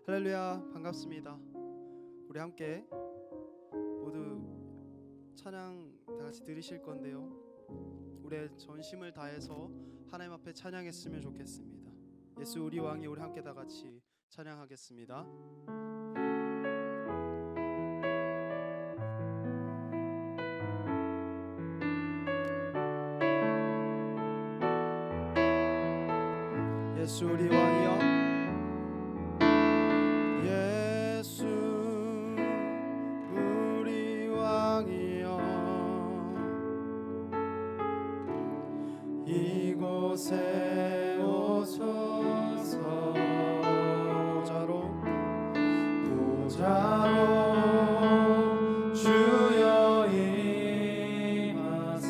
할렐루야, 반갑습니다. 우리 함께 모두 찬양 다 같이 들으실 건데요, 우리의 전심을 다해서 하나님 앞에 찬양했으면 좋겠습니다. 예수 우리 왕이, 우리 함께 다 같이 찬양하겠습니다. 예수 우리 왕이여, 예수 우리 왕이여, 이곳에 오소서. 보좌로 주여 임하사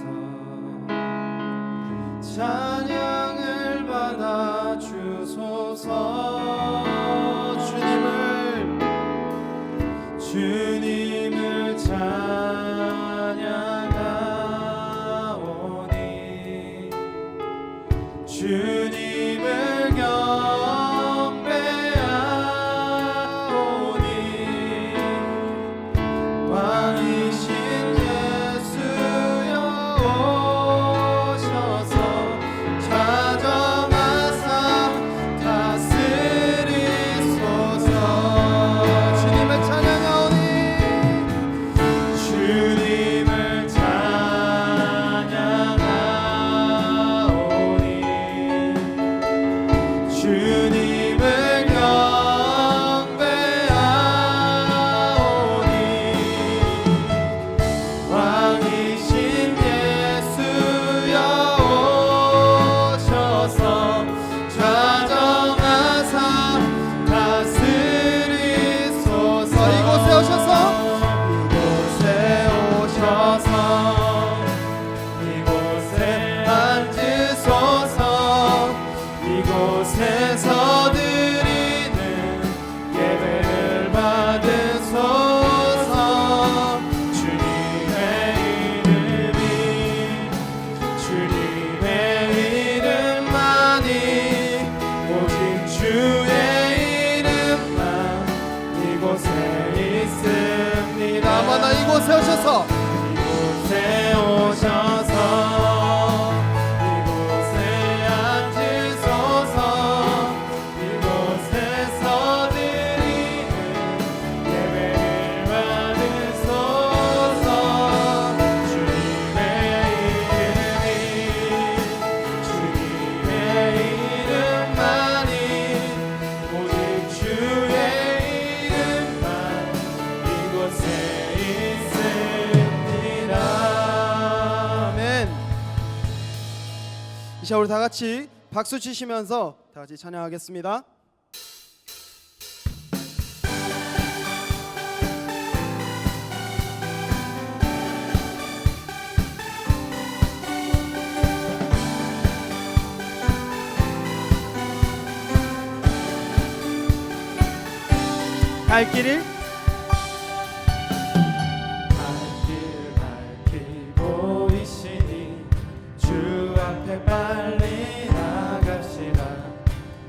찬양을 받아 주소서. 주님을 찬양하오니 주님을 경배하오니 왕이신 예수여 오셔서 좌정하사 다스리소서. 주님을 찬양하오니 주님을 경배하오니 왕이신 예수여 오셔서 좌정하사 다스리소서. 이곳에 오셔서 이곳에서 드리는 예배를 받으소서. 주님의 이름만이 오직 주의 이름만 이곳에 있습니다. 아마나 이곳에 오셔서 자, 우리 다 같이 박수 치시면서 다 같이 찬양하겠습니다. 갈 길을 빨리 나갑시다.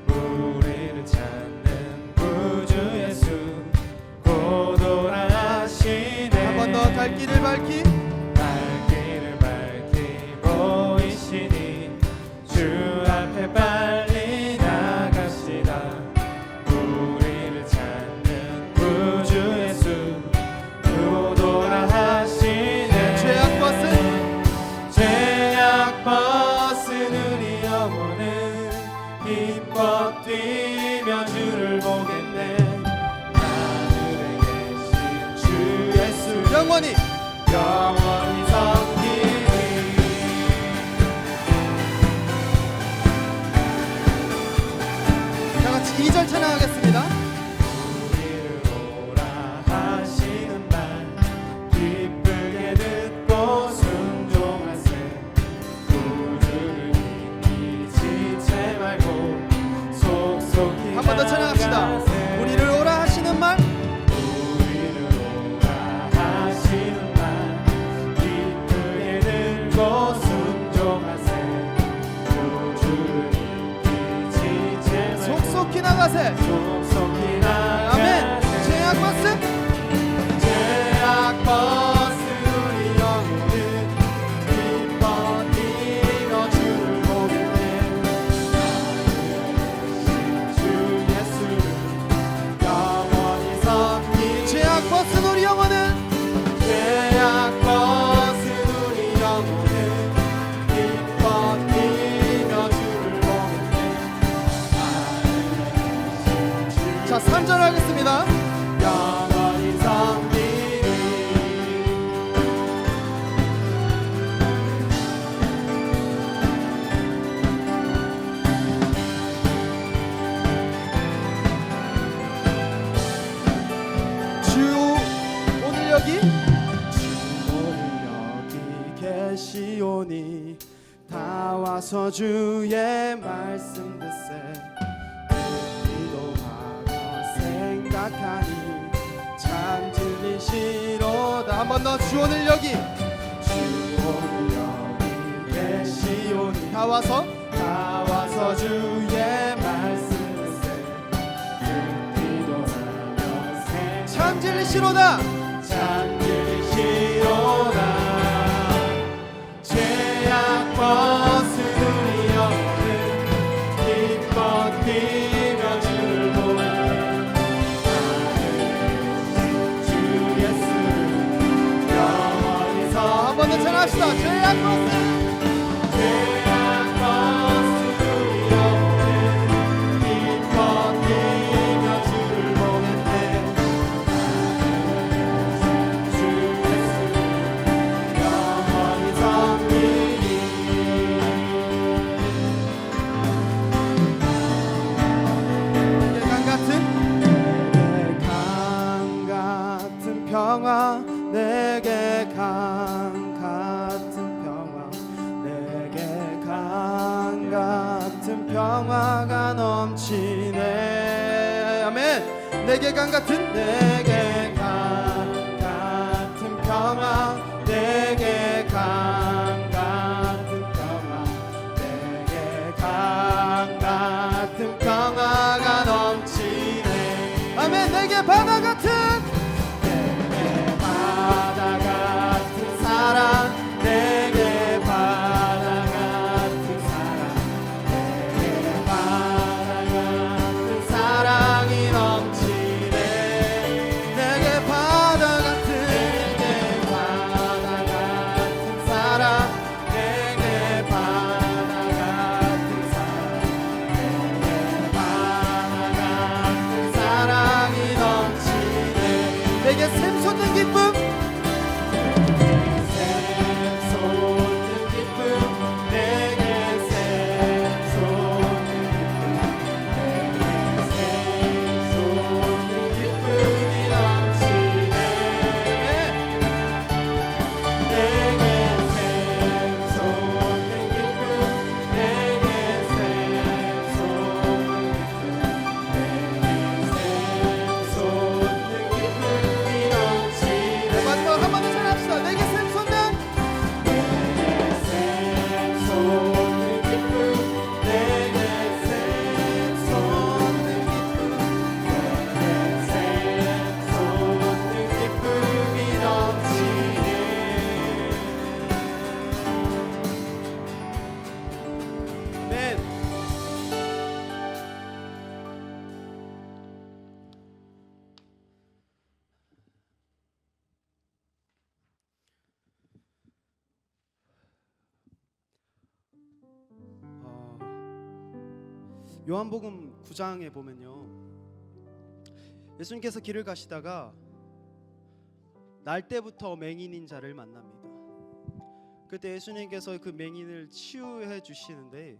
우리를 찾는 구주 예수 곧 오라시네. 한 번 더 갈 길을 밝히 보이시니 주 앞에 빨리 나갑시다. 우리를 찾는 구주 예수 곧 오라시네. 죄악 벗은 우리 영혼은 힘껏 뛰며 주를 보겠네. 하늘에 계신 주 예수 영원히 섬기리. 다 같이 2절 찬양하겠습니다. 우리를 오라 하시는 말 기쁘게 듣고 순종하세. 구주를 믿기 지체 말고 속속히 한 번 더 찬양합시다. 우리를 오라 하시는 말, 우리를 오라 하시는 말 기쁘게 듣고 순종하세. 구주를 믿기 지체 말고 속속히 나가세. 속속히 나가세. 자, 3절 하겠습니다. 영원히 섬기리. 주 오늘 여기 오늘 여기 계시오니 다 와서 주의 말씀 듣세. 기도하며 생각하니 참 진리시로다. 한 번 더. 주 오늘 여기 주 오늘 여기 계시오니 다 와서 다 와서 주의 말씀 듣세. 기도하며 생각하니 참 진리시로다. 참 진리시로다. 죄악 벗으니 영혼은 기뻐 뛰며 주를 보네. 나는 주 예수를 영원히 한 번 더 찬양합시다. 죄악 벗은 죄악 벗으니 영혼은 기뻐 뛰며 주를 보겠네. 나는 주 예수를 영원히 섬기리. 내게 강 같은 평화, 내게 강 같은 평화가 넘치네. 아멘. 내게 강 같은 평화, 내게 강 같은 평화, 내게 강 같은 평화가 넘치네. 아멘. 내게 바다 같은 사랑, 내게 바다 같은 사랑, 내게 바다 같은 사랑이 넘치네. 내게 바다 같은 사랑, 내게 바다 같은 사랑, 내게 바다 같은 사랑이 넘치네. 내게 샘솟는 기쁨, 요한복음 9장에 보면요, 예수님께서 길을 가시다가 날 때부터 맹인인 자를 만납니다. 그때 예수님께서 그 맹인을 치유해 주시는데,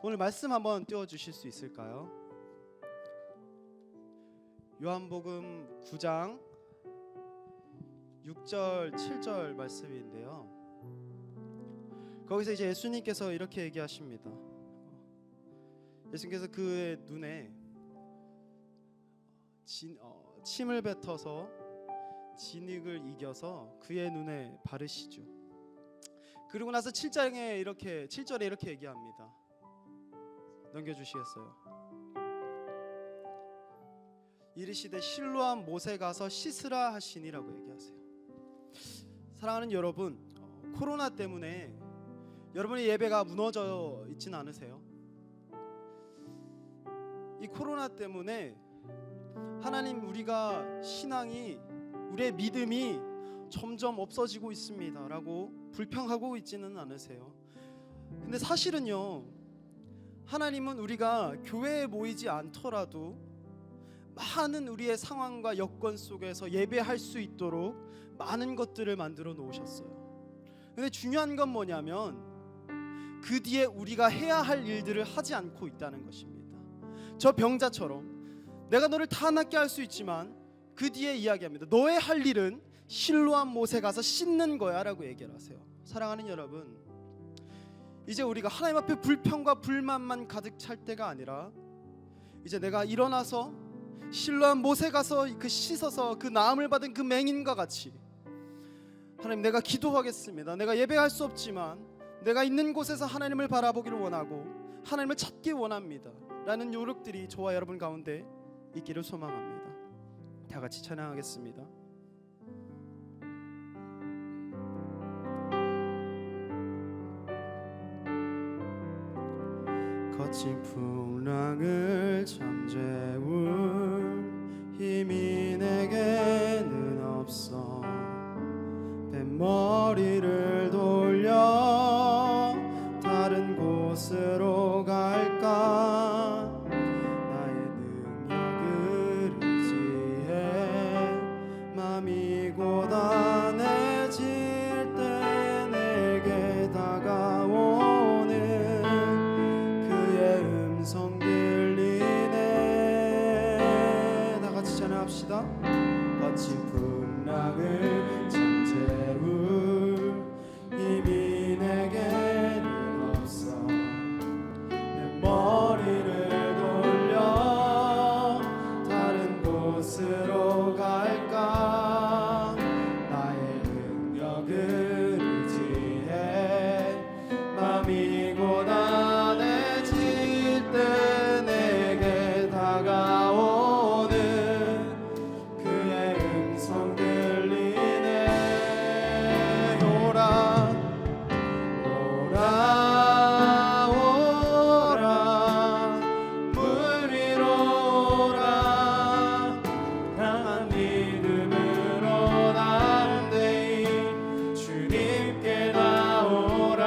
오늘 말씀 한번 띄워 주실 수 있을까요? 요한복음 9장 6절 7절 말씀인데요, 거기서 이제 예수님께서 이렇게 얘기하십니다. 예수님께서 그의 눈에 침을 뱉어서 진흙을 이겨서 그의 눈에 바르시죠. 그리고 나서 7절에 이렇게 얘기합니다. 넘겨주시겠어요? 이르시되 실로암 못에 가서 씻으라 하시니라고 얘기하세요. 사랑하는 여러분, 코로나 때문에 여러분의 예배가 무너져 있진 않으세요? 이 코로나 때문에 하나님, 우리가 신앙이, 우리의 믿음이 점점 없어지고 있습니다 라고 불평하고 있지는 않으세요? 근데 사실은요, 하나님은 우리가 교회에 모이지 않더라도 많은 우리의 상황과 여건 속에서 예배할 수 있도록 많은 것들을 만들어 놓으셨어요. 근데 중요한 건 뭐냐면 그 뒤에 우리가 해야 할 일들을 하지 않고 있다는 것입니다. 저 병자처럼 내가 너를 다 낫게 할 수 있지만 그 뒤에 이야기합니다. 너의 할 일은 실로암 못에 가서 씻는 거야 라고 얘기를 하세요. 사랑하는 여러분, 이제 우리가 하나님 앞에 불평과 불만만 가득 찰 때가 아니라 이제 내가 일어나서 실로암 못에 가서 그 씻어서 그 나음을 받은 그 맹인과 같이 하나님, 내가 기도하겠습니다. 내가 예배할 수 없지만 내가 있는 곳에서 하나님을 바라보기를 원하고 하나님을 찾기 원합니다 라는 노력들이 저와 여러분 가운데 있기를 소망합니다. 다 같이 찬양하겠습니다. 거친 풍랑을 잠재울 힘이 내게는 없어. 뱃머리를 돌려 다른 곳으로 갈까. 나의 능력을 의지해 맘이 고단해질 때 내게 다가오는 그의 음성 들리네. 다 같이 찬양합시다. 거친 풍랑을 잠재울 힘이 내게는 없어. 내 머리를 돌려 다른 곳으로 갈까. 나의 능력을 의지해 맘이 고단해질 때 내게 다가오는 그의 음성 들리네. 오라 오라 오라 물 위로 오라. 강한 믿음으로 담대히 주님께 나오라.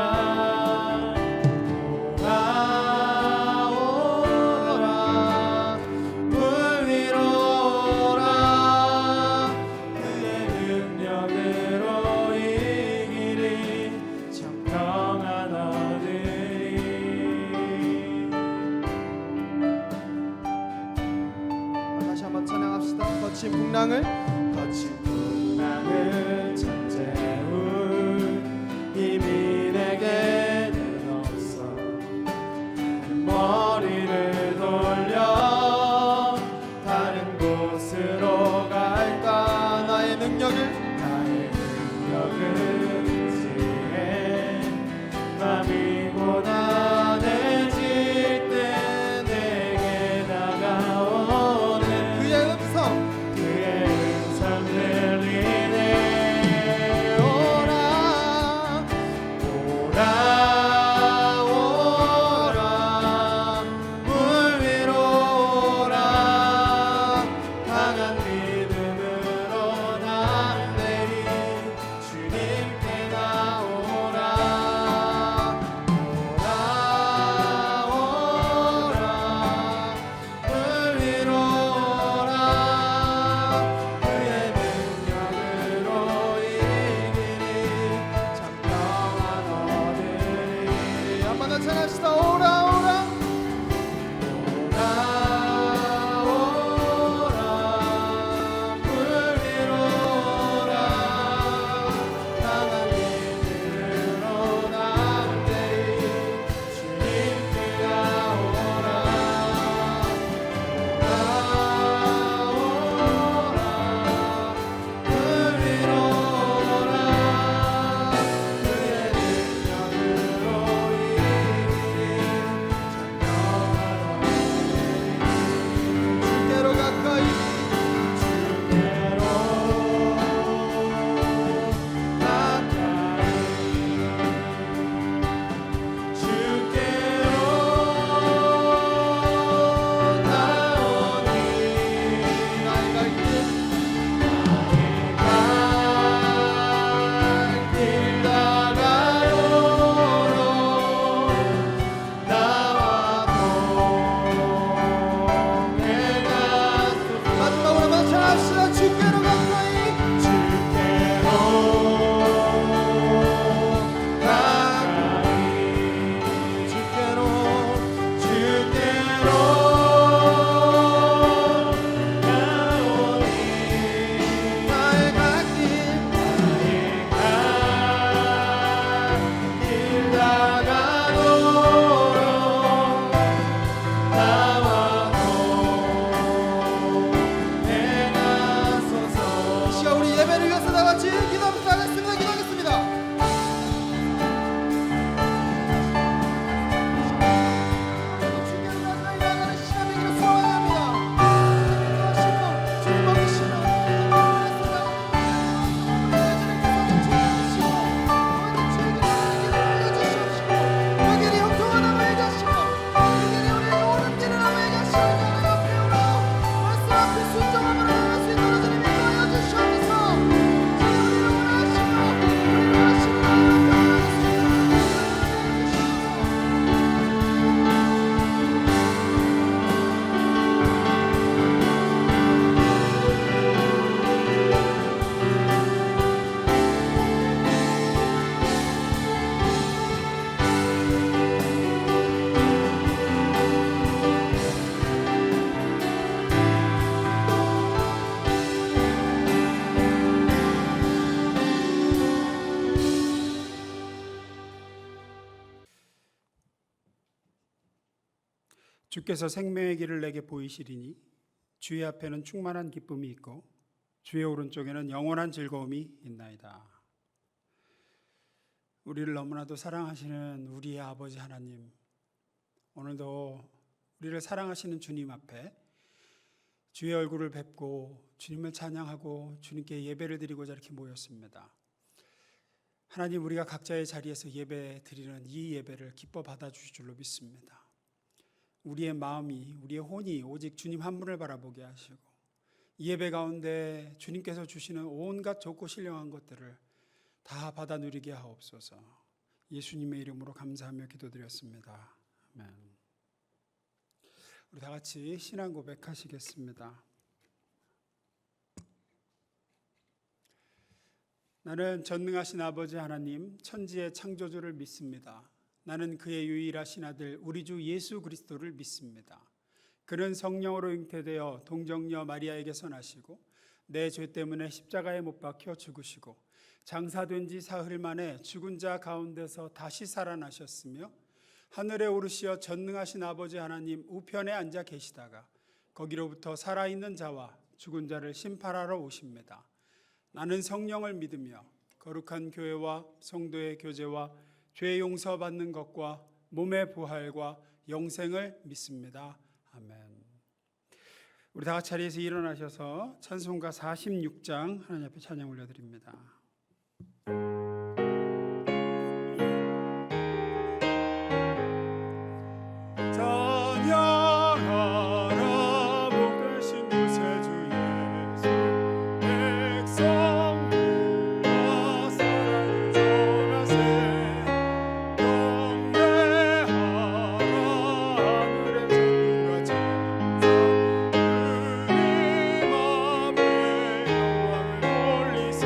오라 오라 물 위로 오라. 그의 능력으로 이기리 참 평안하리니. 다시 한번 찬양합시다. 거친 풍랑을 잠재울 힘이 내게는 없어. 머리를 돌려 다른 곳으로 갈까. 나의 능력을 의지해 맘이 고단해질 때 내게 다가오는 그의 음성 들리네. 주께서 생명의 길을 내게 보이시리니 주의 앞에는 충만한 기쁨이 있고 주의 오른쪽에는 영원한 즐거움이 있나이다. 우리를 너무나도 사랑하시는 우리의 아버지 하나님, 오늘도 우리를 사랑하시는 주님 앞에 주의 얼굴을 뵙고 주님을 찬양하고 주님께 예배를 드리고자 이렇게 모였습니다. 하나님, 우리가 각자의 자리에서 예배 드리는 이 예배를 기뻐 받아주실 줄로 믿습니다. 우리의 마음이, 우리의 혼이 오직 주님 한 분을 바라보게 하시고 이 예배 가운데 주님께서 주시는 온갖 좋고 신령한 것들을 다 받아 누리게 하옵소서. 예수님의 이름으로 감사하며 기도드렸습니다. 아멘. 우리 다 같이 신앙 고백하시겠습니다. 나는 전능하신 아버지 하나님, 천지의 창조주를 믿습니다. 나는 그의 유일하신 아들 우리 주 예수 그리스도를 믿습니다. 그는 성령으로 잉태되어 동정녀 마리아에게서 나시고 내 죄 때문에 십자가에 못 박혀 죽으시고 장사된 지 사흘 만에 죽은 자 가운데서 다시 살아나셨으며 하늘에 오르시어 전능하신 아버지 하나님 우편에 앉아 계시다가 거기로부터 살아있는 자와 죽은 자를 심판하러 오십니다. 나는 성령을 믿으며 거룩한 교회와 성도의 교제와 죄 용서받는 것과 몸의 부활과 영생을 믿습니다. 아멘. 우리 다 같이 자리에서 일어나셔서 찬송가 46장 하나님 앞에 찬양 올려드립니다. 찬양하라 복되신 구세주 예수, 백성들아 사랑을 전하세. 경배하라 하늘의 천군과 천사, 주님 앞에 영광을 돌리세.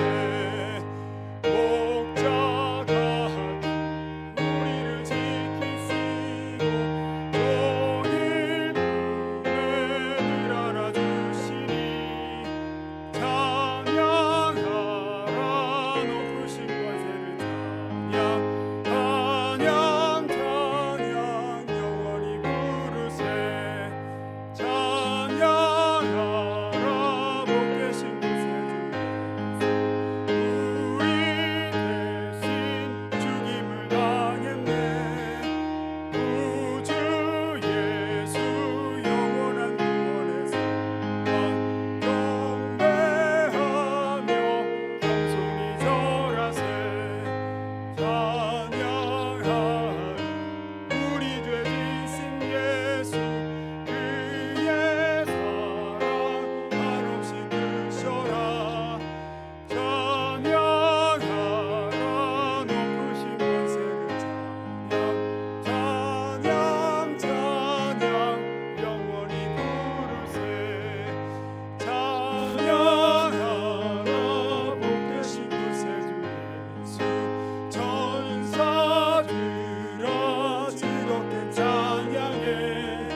목자가 우리를 지키시고 종일 눈에 늘 안아주시니 찬양하라 높으신 권세를 찬양 영원히 부르세. 찬양하라 복되신 구세주 우리 대신 죽임을 당했네. 구주 예수 영원한 구원에서 경배하며 겸손히 절하세. 찬양하라 우리 죄 지신 예수, 그의 사랑 한없이 크셔라. 찬양하라 높으신 권세를 찬양 영원히 부르세. 찬양하라 복되신 구세주 예수, 천사들아 즐겁게 찬양해.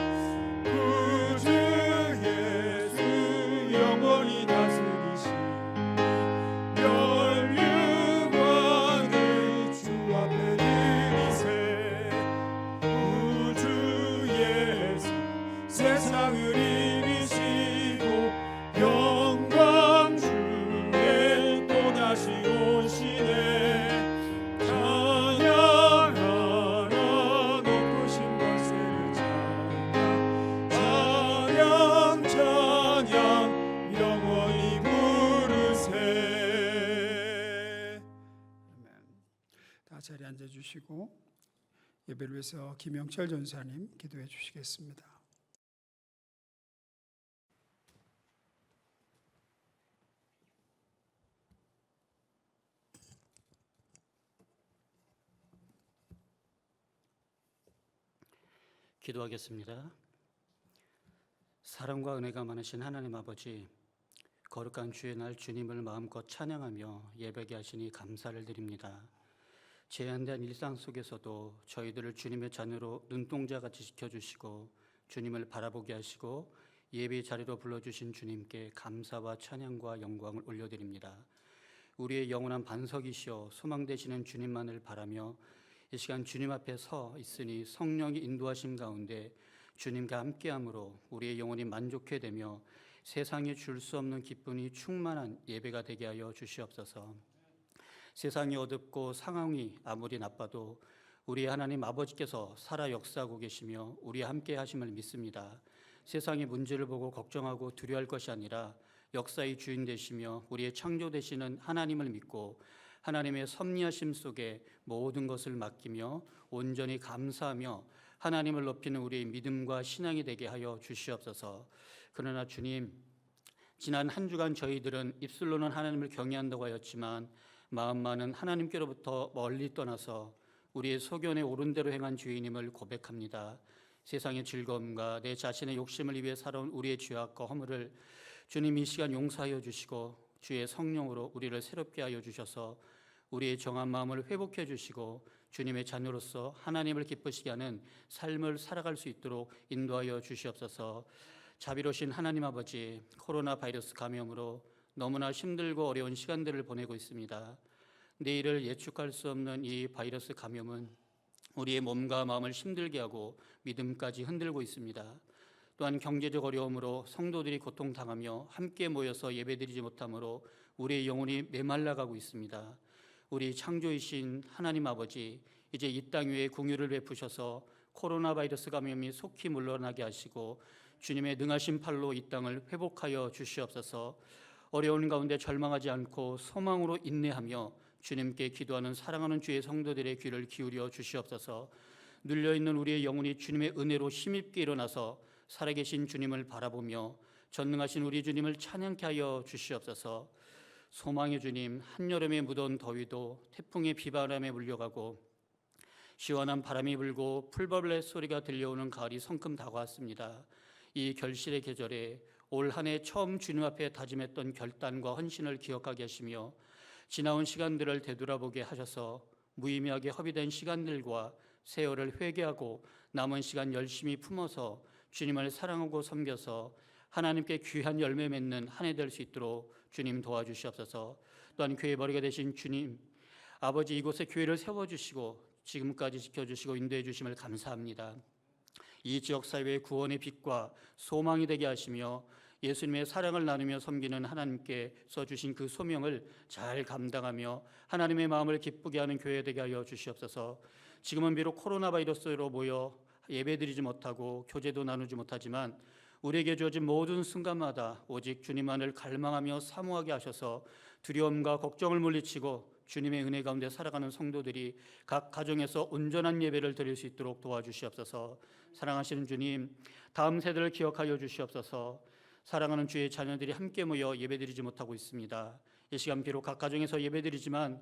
구주 예수 영원히 다스리시니 멸류관을 주 앞에 드리세. 구주 예수 세상을 이기시고 영광 중에 또다시 오시네. 찬양하라 높으신 권세를 찬양 영원히 부르세. 아멘. 다 자리에 앉아주시고 예배를 위해서 김영철 전사님 기도해 주시겠습니다. 기도하겠습니다. 사랑과 은혜가 많으신 하나님 아버지, 거룩한 주의 날 주님을 마음껏 찬양하며 예배게 하시니 감사를 드립니다. 제한된 일상 속에서도 저희들을 주님의 자녀로 눈동자같이 지켜주시고 주님을 바라보게 하시고 예배 자리로 불러주신 주님께 감사와 찬양과 영광을 올려드립니다. 우리의 영원한 반석이시여 소망 되시는 주님만을 바라며 이 시간 주님 앞에 서 있으니 성령이 인도하심 가운데 주님과 함께함으로 우리의 영혼이 만족해 되며 세상에 줄 수 없는 기쁨이 충만한 예배가 되게 하여 주시옵소서. 세상이 어둡고 상황이 아무리 나빠도 우리 하나님 아버지께서 살아 역사하고 계시며 우리와 함께 하심을 믿습니다. 세상의 문제를 보고 걱정하고 두려워할 것이 아니라 역사의 주인 되시며 우리의 창조 되시는 하나님을 믿고 하나님의 섭리하심 속에 모든 것을 맡기며 온전히 감사하며 하나님을 높이는 우리의 믿음과 신앙이 되게 하여 주시옵소서. 그러나 주님, 지난 한 주간 저희들은 입술로는 하나님을 경외한다고 하였지만 마음만은 하나님께로부터 멀리 떠나서 우리의 소견에 옳은 대로 행한 죄인임을 고백합니다. 세상의 즐거움과 내 자신의 욕심을 위해 살아온 우리의 죄악과 허물을 주님 이 시간 용서하여 주시고 주의 성령으로 우리를 새롭게 하여 주셔서 우리의 정한 마음을 회복해 주시고 주님의 자녀로서 하나님을 기쁘시게 하는 삶을 살아갈 수 있도록 인도하여 주시옵소서. 자비로우신 하나님 아버지, 코로나 바이러스 감염으로 너무나 힘들고 어려운 시간들을 보내고 있습니다. 내일을 예측할 수 없는 이 바이러스 감염은 우리의 몸과 마음을 힘들게 하고 믿음까지 흔들고 있습니다. 또한 경제적 어려움으로 성도들이 고통당하며 함께 모여서 예배드리지 못함으로 우리의 영혼이 메말라가고 있습니다. 우리 창조이신 하나님 아버지, 이제 이 땅 위에 긍휼을 베푸셔서 코로나 바이러스 감염이 속히 물러나게 하시고 주님의 능하신 팔로 이 땅을 회복하여 주시옵소서. 어려운 가운데 절망하지 않고 소망으로 인내하며 주님께 기도하는 사랑하는 주의 성도들의 귀를 기울여 주시옵소서. 눌려있는 우리의 영혼이 주님의 은혜로 힘입게 일어나서 살아계신 주님을 바라보며 전능하신 우리 주님을 찬양케 하여 주시옵소서. 소망의 주님, 한여름에 무더운 더위도 태풍의 비바람에 물려가고 시원한 바람이 불고 풀벌레 소리가 들려오는 가을이 성큼 다가왔습니다. 이 결실의 계절에 올 한 해 처음 주님 앞에 다짐했던 결단과 헌신을 기억하게 하시며 지나온 시간들을 되돌아보게 하셔서 무의미하게 허비된 시간들과 세월을 회개하고 남은 시간 열심히 품어서 주님을 사랑하고 섬겨서 하나님께 귀한 열매 맺는 한 해 될 수 있도록 주님 도와주시옵소서. 또한 교회 머리가 되신 주님 아버지, 이곳에 교회를 세워주시고 지금까지 지켜주시고 인도해 주심을 감사합니다. 이 지역사회의 구원의 빛과 소망이 되게 하시며 예수님의 사랑을 나누며 섬기는 하나님께 써주신 그 소명을 잘 감당하며 하나님의 마음을 기쁘게 하는 교회 되게 하여 주시옵소서. 지금은 비록 코로나 바이러스로 모여 예배드리지 못하고 교제도 나누지 못하지만 우리에게 주어진 모든 순간마다 오직 주님만을 갈망하며 사모하게 하셔서 두려움과 걱정을 물리치고 주님의 은혜 가운데 살아가는 성도들이 각 가정에서 온전한 예배를 드릴 수 있도록 도와주시옵소서. 사랑하시는 주님, 다음 세대를 기억하여 주시옵소서. 사랑하는 주의 자녀들이 함께 모여 예배드리지 못하고 있습니다. 이 시간 비록 각 가정에서 예배드리지만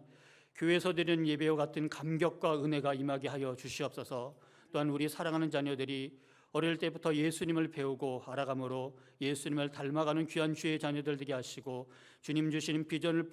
교회에서 드리는 예배와 같은 감격과 은혜가 임하게 하여 주시옵소서. 또한 우리 사랑하는 자녀들이 어릴 때부터 예수님을 배우고 알아감으로 예수님을 닮아가는 귀한 주의 자녀들 되게 하시고 주님 주시는 비전을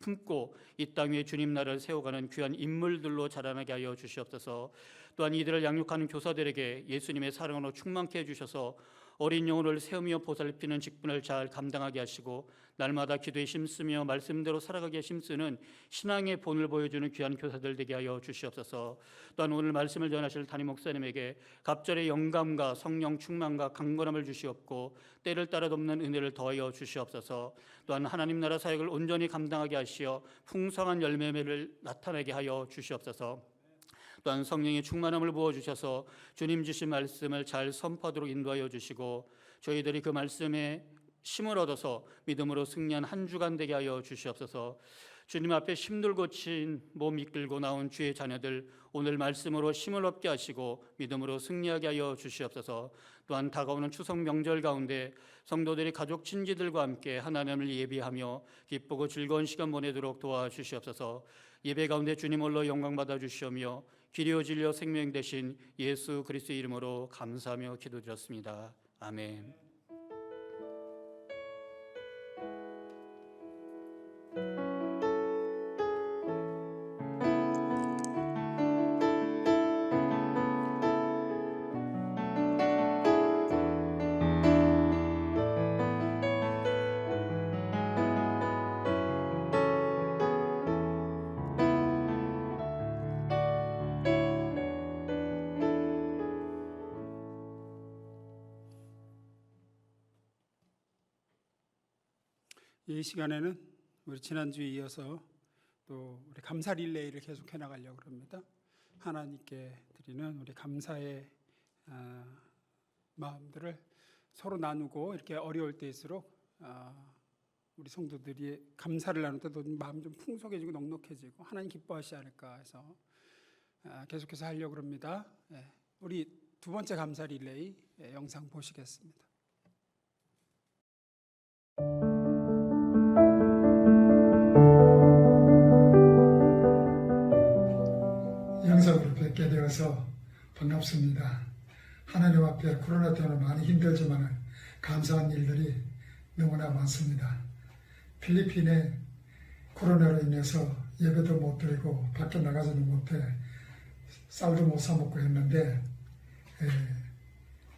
품고 이 땅 위에 주님 나라를 세워가는 귀한 인물들로 자라나게 하여 주시옵소서. 또한 이들을 양육하는 교사들에게 예수님의 사랑으로 충만케 해주셔서 어린 영혼을 세우며 보살피는 직분을 잘 감당하게 하시고 날마다 기도에 힘쓰며 말씀대로 살아가기에 힘쓰는 신앙의 본을 보여주는 귀한 교사들 되게 하여 주시옵소서. 또한 오늘 말씀을 전하실 담임 목사님에게 갑절의 영감과 성령 충만과 강건함을 주시옵고 때를 따라 돕는 은혜를 더하여 주시옵소서. 또한 하나님 나라 사역을 온전히 감당하게 하시어 풍성한 열매를 나타내게 하여 주시옵소서. 또한 성령의 충만함을 부어주셔서 주님 주신 말씀을 잘 선포하도록 인도하여 주시고 저희들이 그 말씀에 힘을 얻어서 믿음으로 승리한 한 주간 되게 하여 주시옵소서. 주님 앞에 힘들고 친 몸 이끌고 나온 주의 자녀들 오늘 말씀으로 힘을 얻게 하시고 믿음으로 승리하게 하여 주시옵소서. 또한 다가오는 추석 명절 가운데 성도들이 가족 친지들과 함께 하나님을 예비하며 기쁘고 즐거운 시간 보내도록 도와주시옵소서. 예배 가운데 주님 홀로 영광 받아 주시오며 길이요 진리요 생명 되신 예수 그리스도의 이름으로 감사하며 기도드렸습니다. 아멘. 이 시간에는 우리 지난주에 이어서 또 우리 감사 릴레이를 계속해 나가려고 합니다. 하나님께 드리는 우리 감사의 마음들을 서로 나누고 이렇게 어려울 때일수록 우리 성도들이 감사를 나눌 때도 마음 좀 풍성해지고 넉넉해지고 하나님 기뻐하시지 않을까 해서 계속해서 하려고 합니다. 우리 두 번째 감사 릴레이 영상 보시겠습니다. 영상으로 뵙게 되어서 반갑습니다. 하나님 앞에 코로나 때문에 많이 힘들지만 감사한 일들이 너무나 많습니다. 필리핀에 코로나로 인해서 예배도 못 드리고 밖에 나가지도 못해 쌀도 못 사 먹고 했는데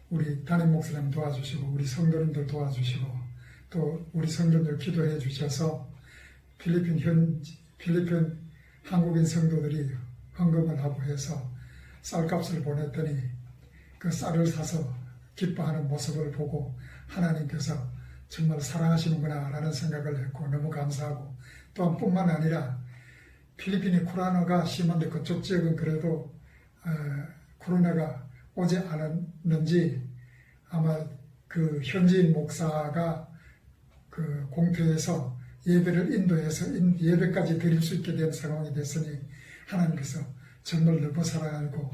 우리 담임 목사님 도와주시고 우리 성도님들 도와주시고 또 우리 성도들 기도해 주셔서 필리핀 한국인 성도들이 헌금을 하고 해서 쌀값을 보냈더니 그 쌀을 사서 기뻐하는 모습을 보고 하나님께서 정말 사랑하시는구나 라는 생각을 했고 너무 감사하고 또한 뿐만 아니라 필리핀이 코로나가 심한데 그쪽 지역은 그래도 코로나가 오지 않았는지 아마 그 현지인 목사가 그 공터에서 예배를 인도해서 예배까지 드릴 수 있게 된 상황이 됐으니 하나님께서 정말 너무 사랑하고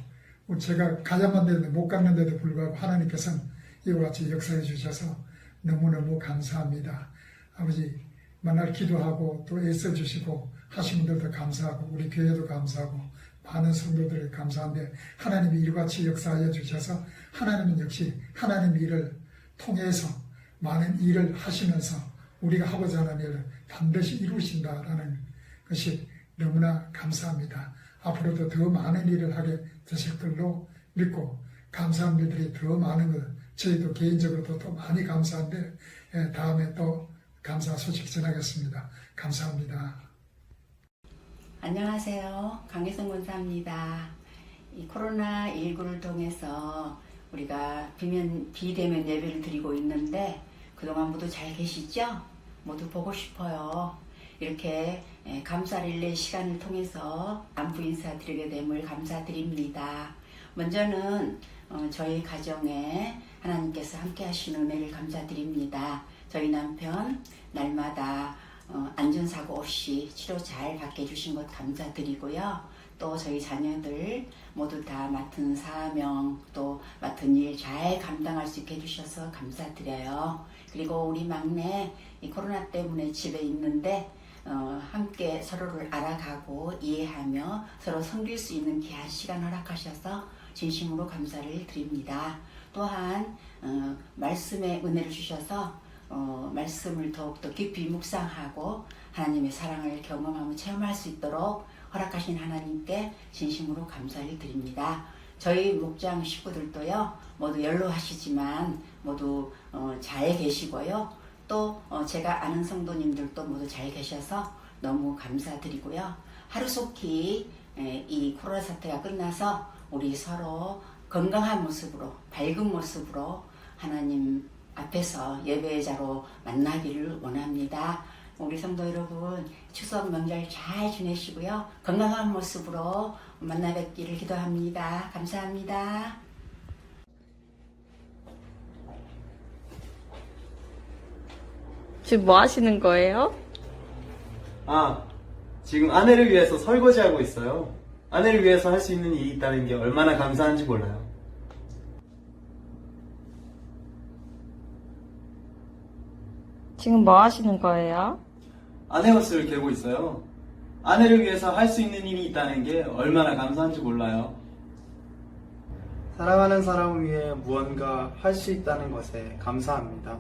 제가 가야만 되는데 못 갔는데도 불구하고 하나님께서는 이와 같이 역사해 주셔서 너무너무 감사합니다. 아버지 만날 기도하고 또 애써주시고 하신 분들도 감사하고 우리 교회도 감사하고 많은 성도들이 감사한데 하나님이 이와 같이 역사하여 주셔서 하나님은 역시 하나님의 일을 통해서 많은 일을 하시면서 우리가 하고자 하는 일을 반드시 이루신다라는 것이 너무나 감사합니다. 앞으로도 더 많은 일을 하게 되실 걸로 믿고 감사한 일들이 더 많은 것 저희도 개인적으로도 또 많이 감사한데 다음에 또 감사 소식 전하겠습니다. 감사합니다. 안녕하세요. 강혜성 권사입니다. 이 코로나19를 통해서 우리가 비대면 예배를 드리고 있는데 그동안 모두 잘 계시죠? 모두 보고 싶어요. 이렇게 감사 릴레이 시간을 통해서 안부 인사 드리게 됨을 감사드립니다. 먼저는 저희 가정에 하나님께서 함께 하시는 은혜를 감사드립니다. 저희 남편 날마다 안전사고 없이 치료 잘 받게 해주신 것 감사드리고요. 또 저희 자녀들 모두 다 맡은 사명 또 맡은 일 잘 감당할 수 있게 해주셔서 감사드려요. 그리고 우리 막내 이 코로나 때문에 집에 있는데 함께 서로를 알아가고 이해하며 서로 섬길 수 있는 귀한 시간 허락하셔서 진심으로 감사를 드립니다. 또한 말씀의 은혜를 주셔서 말씀을 더욱더 깊이 묵상하고 하나님의 사랑을 경험하며 체험할 수 있도록 허락하신 하나님께 진심으로 감사를 드립니다. 저희 목장 식구들도요 모두 연로하시지만 모두 잘 계시고요. 또 제가 아는 성도님들도 모두 잘 계셔서 너무 감사드리고요. 하루속히 이 코로나 사태가 끝나서 우리 서로 건강한 모습으로 밝은 모습으로 하나님 앞에서 예배자로 만나기를 원합니다. 우리 성도 여러분 추석 명절 잘 지내시고요. 건강한 모습으로 만나 뵙기를 기도합니다. 감사합니다. 지금 뭐 하시는 거예요? 지금 아내를 위해서 설거지하고 있어요. 아내를 위해서 할 수 있는 일이 있다는 게 얼마나 감사한지 몰라요. 지금 뭐 하시는 거예요? 아내 옷을 개고 있어요. 아내를 위해서 할 수 있는 일이 있다는 게 얼마나 감사한지 몰라요. 사랑하는 사람을 위해 무언가 할 수 있다는 것에 감사합니다.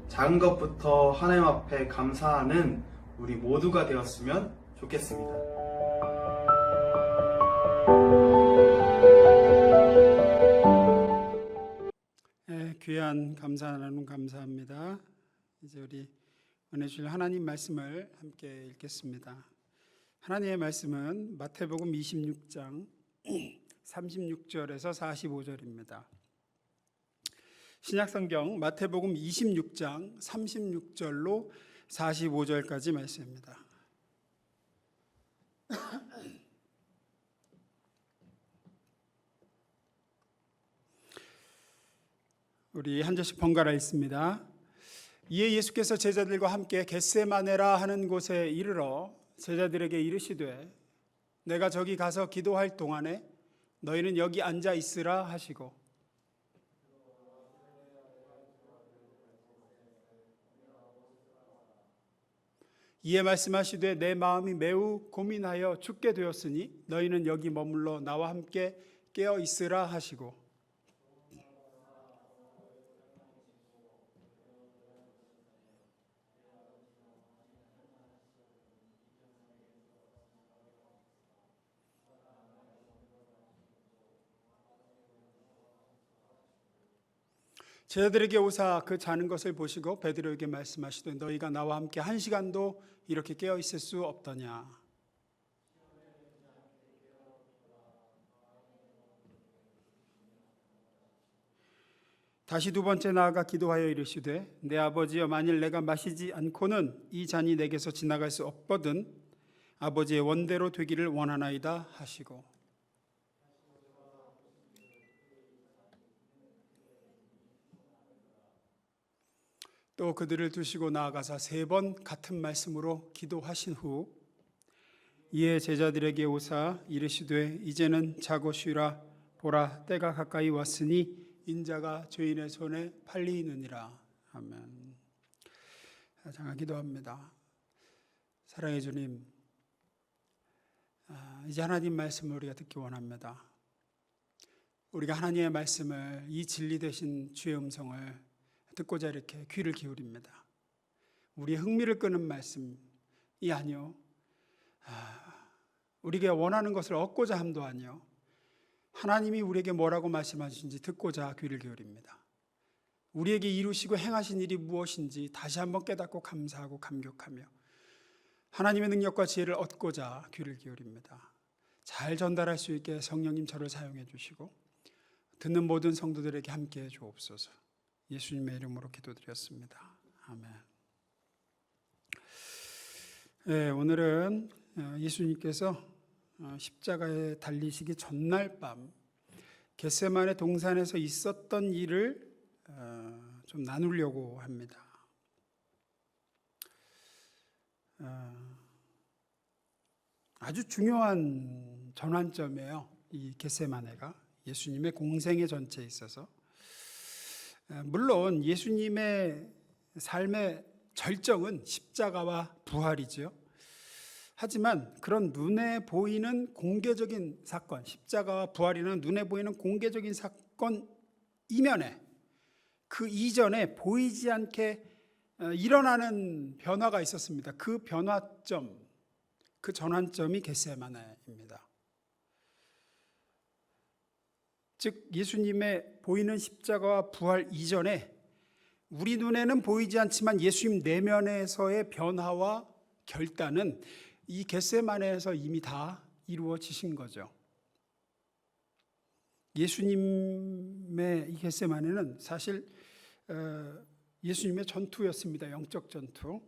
작은 것부터 하나님 앞에 감사하는 우리 모두가 되었으면 좋겠습니다. 귀한 감사 나눔 감사합니다. 이제 우리 은혜 주실 하나님 말씀을 함께 읽겠습니다. 하나님의 말씀은 마태복음 26장 36절에서 45절입니다. 신약성경 마태복음 26장 36절로 45절까지 말씀입니다. 우리 한 절씩 번갈아 읽습니다. 이에 예수께서 제자들과 함께 겟세마네라 하는 곳에 이르러 제자들에게 이르시되 내가 저기 가서 기도할 동안에 너희는 여기 앉아 있으라 하시고 이에 말씀하시되 내 마음이 매우 고민하여 죽게 되었으니 너희는 여기 머물러 나와 함께 깨어 있으라 하시고 제자들에게 오사 그 자는 것을 보시고 베드로에게 말씀하시되 너희가 나와 함께 한 시간도 이렇게 깨어 있을 수 없더냐. 다시 두 번째 나아가 기도하여 이르시되 내 아버지여 만일 내가 마시지 않고는 이 잔이 내게서 지나갈 수 없거든 아버지의 원대로 되기를 원하나이다 하시고 또 그들을 두시고 나아가사 3번 같은 말씀으로 기도하신 후 이에 제자들에게 오사 이르시되 이제는 자고 쉬라 보라 때가 가까이 왔으니 인자가 죄인의 손에 팔리느니라. 아멘. 잠깐 기도합니다. 사랑의 주님, 이제 하나님 말씀을 우리가 듣기 원합니다. 우리가 하나님의 말씀을 이 진리 되신 주의 음성을 듣고자 이렇게 귀를 기울입니다. 우리의 흥미를 끄는 말씀이 아니요 우리가 원하는 것을 얻고자 함도 아니요 하나님이 우리에게 뭐라고 말씀하시는지 듣고자 귀를 기울입니다. 우리에게 이루시고 행하신 일이 무엇인지 다시 한번 깨닫고 감사하고 감격하며 하나님의 능력과 지혜를 얻고자 귀를 기울입니다. 잘 전달할 수 있게 성령님 저를 사용해 주시고 듣는 모든 성도들에게 함께해 주옵소서. 예수님의 이름으로 기도드렸습니다. 아멘. 네, 오늘은 예수님께서 십자가에 달리시기 전날 밤 겟세마네 동산에서 있었던 일을 좀 나누려고 합니다. 아주 중요한 전환점이에요. 이 겟세마네가 예수님의 공생의 전체에 있어서 물론 예수님의 삶의 절정은 십자가와 부활이죠. 하지만 그런 눈에 보이는 공개적인 사건, 십자가와 부활이라는 눈에 보이는 공개적인 사건 이면에 그 이전에 보이지 않게 일어나는 변화가 있었습니다. 그 변화점, 그 전환점이 겟세마네입니다. 즉 예수님의 보이는 십자가와 부활 이전에 우리 눈에는 보이지 않지만 예수님 내면에서의 변화와 결단은 이 겟세마네에서 이미 다 이루어지신 거죠. 예수님의 이 겟세마네는 사실 예수님의 전투였습니다. 영적 전투.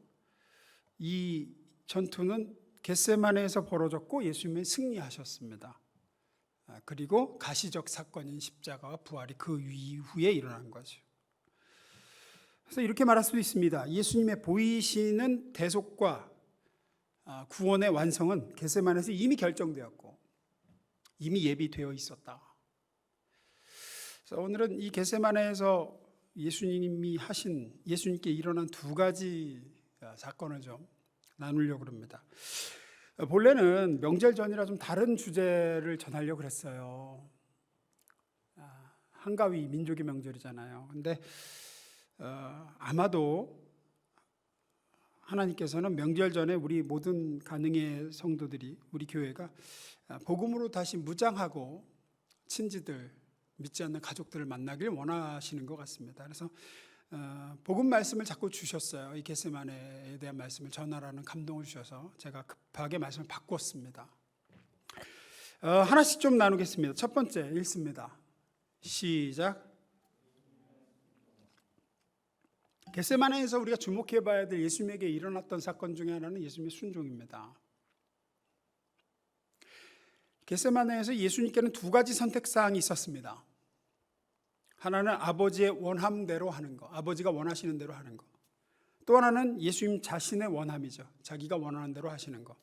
이 전투는 겟세마네에서 벌어졌고 예수님이 승리하셨습니다. 그리고 가시적 사건인 십자가와 부활이 그 이후에 일어난 거죠. 그래서 이렇게 말할 수도 있습니다. 예수님의 보이시는 대속과 구원의 완성은 겟세마네에서 이미 결정되었고 이미 예비되어 있었다. 그래서 오늘은 이 겟세마네에서 예수님이 하신 예수님께 일어난 2가지 사건을 좀 나누려고 합니다. 본래는 명절 전이라 좀 다른 주제를 전하려고 그랬어요. 한가위 민족의 명절이잖아요. 근데 아마도 하나님께서는 명절 전에 우리 모든 가능의 성도들이 우리 교회가 복음으로 다시 무장하고 친지들, 믿지 않는 가족들을 만나길 원하시는 것 같습니다. 그래서 복음 말씀을 자꾸 주셨어요. 이 겟세마네에 대한 말씀을 전하라는 감동을 주셔서 제가 급하게 말씀을 바꿨습니다. 하나씩 좀 나누겠습니다. 첫 번째 읽습니다. 시작. 겟세마네에서 우리가 주목해 봐야 될 예수님에게 일어났던 사건 중에 하나는 예수님의 순종입니다. 겟세마네에서 예수님께는 두 가지 선택사항이 있었습니다. 하나는 아버지의 원함대로 하는 거, 아버지가 원하시는 대로 하는 거. 또 하나는 예수님 자신의 원함이죠. 자기가 원하는 대로 하시는 거.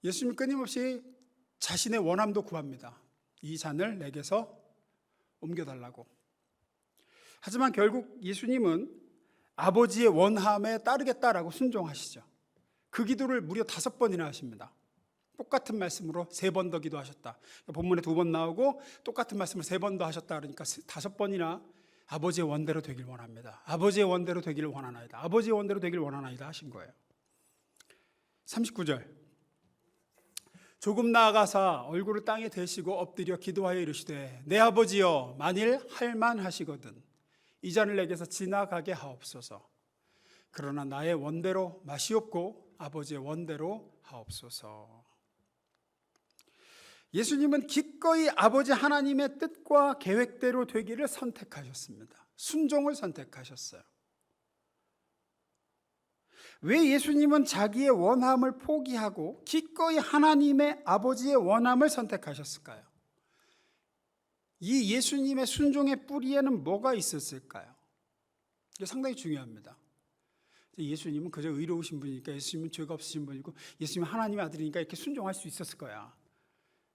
예수님은 끊임없이 자신의 원함도 구합니다. 이 잔을 내게서 옮겨달라고. 하지만 결국 예수님은 아버지의 원함에 따르겠다라고 순종하시죠. 그 기도를 무려 5번이나 하십니다. 똑같은 말씀으로 3번 더 기도하셨다. 본문에 2번 나오고 똑같은 말씀을 3번 더 하셨다. 그러니까 5번이나 아버지의 원대로 되길 원합니다. 아버지의 원대로 되기를 원하나이다. 아버지의 원대로 되기를 원하나이다 하신 거예요. 39절. 조금 나아가사 얼굴을 땅에 대시고 엎드려 기도하여 이르시되 내 아버지여 만일 할만하시거든 이 잔을 내게서 지나가게 하옵소서. 그러나 나의 원대로 마시옵고 아버지의 원대로 하옵소서. 예수님은 기꺼이 아버지 하나님의 뜻과 계획대로 되기를 선택하셨습니다. 순종을 선택하셨어요. 왜 예수님은 자기의 원함을 포기하고 기꺼이 하나님의 아버지의 원함을 선택하셨을까요? 이 예수님의 순종의 뿌리에는 뭐가 있었을까요? 이게 상당히 중요합니다. 예수님은 그저 의로우신 분이니까, 예수님은 죄가 없으신 분이고 예수님은 하나님의 아들이니까 이렇게 순종할 수 있었을 거야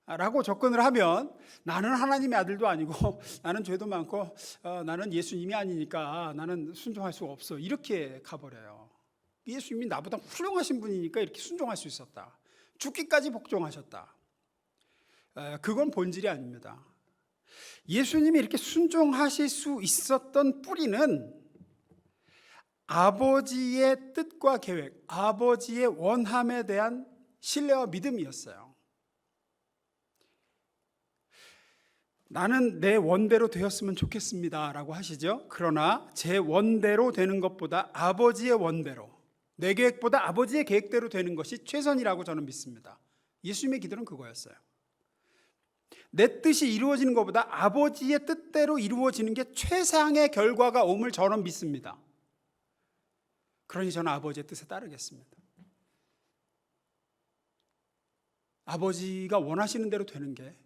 라고 접근을 하면 나는 하나님의 아들도 아니고 나는 죄도 많고 나는 예수님이 아니니까 나는 순종할 수가 없어, 이렇게 가버려요. 예수님이 나보다 훌륭하신 분이니까 이렇게 순종할 수 있었다, 죽기까지 복종하셨다. 그건 본질이 아닙니다. 예수님이 이렇게 순종하실 수 있었던 뿌리는 아버지의 뜻과 계획, 아버지의 원함에 대한 신뢰와 믿음이었어요. 나는 내 원대로 되었으면 좋겠습니다 라고 하시죠. 그러나 제 원대로 되는 것보다 아버지의 원대로, 내 계획보다 아버지의 계획대로 되는 것이 최선이라고 저는 믿습니다. 예수님의 기도는 그거였어요. 내 뜻이 이루어지는 것보다 아버지의 뜻대로 이루어지는 게 최상의 결과가 옴을 저는 믿습니다. 그러니 저는 아버지의 뜻에 따르겠습니다. 아버지가 원하시는 대로 되는 게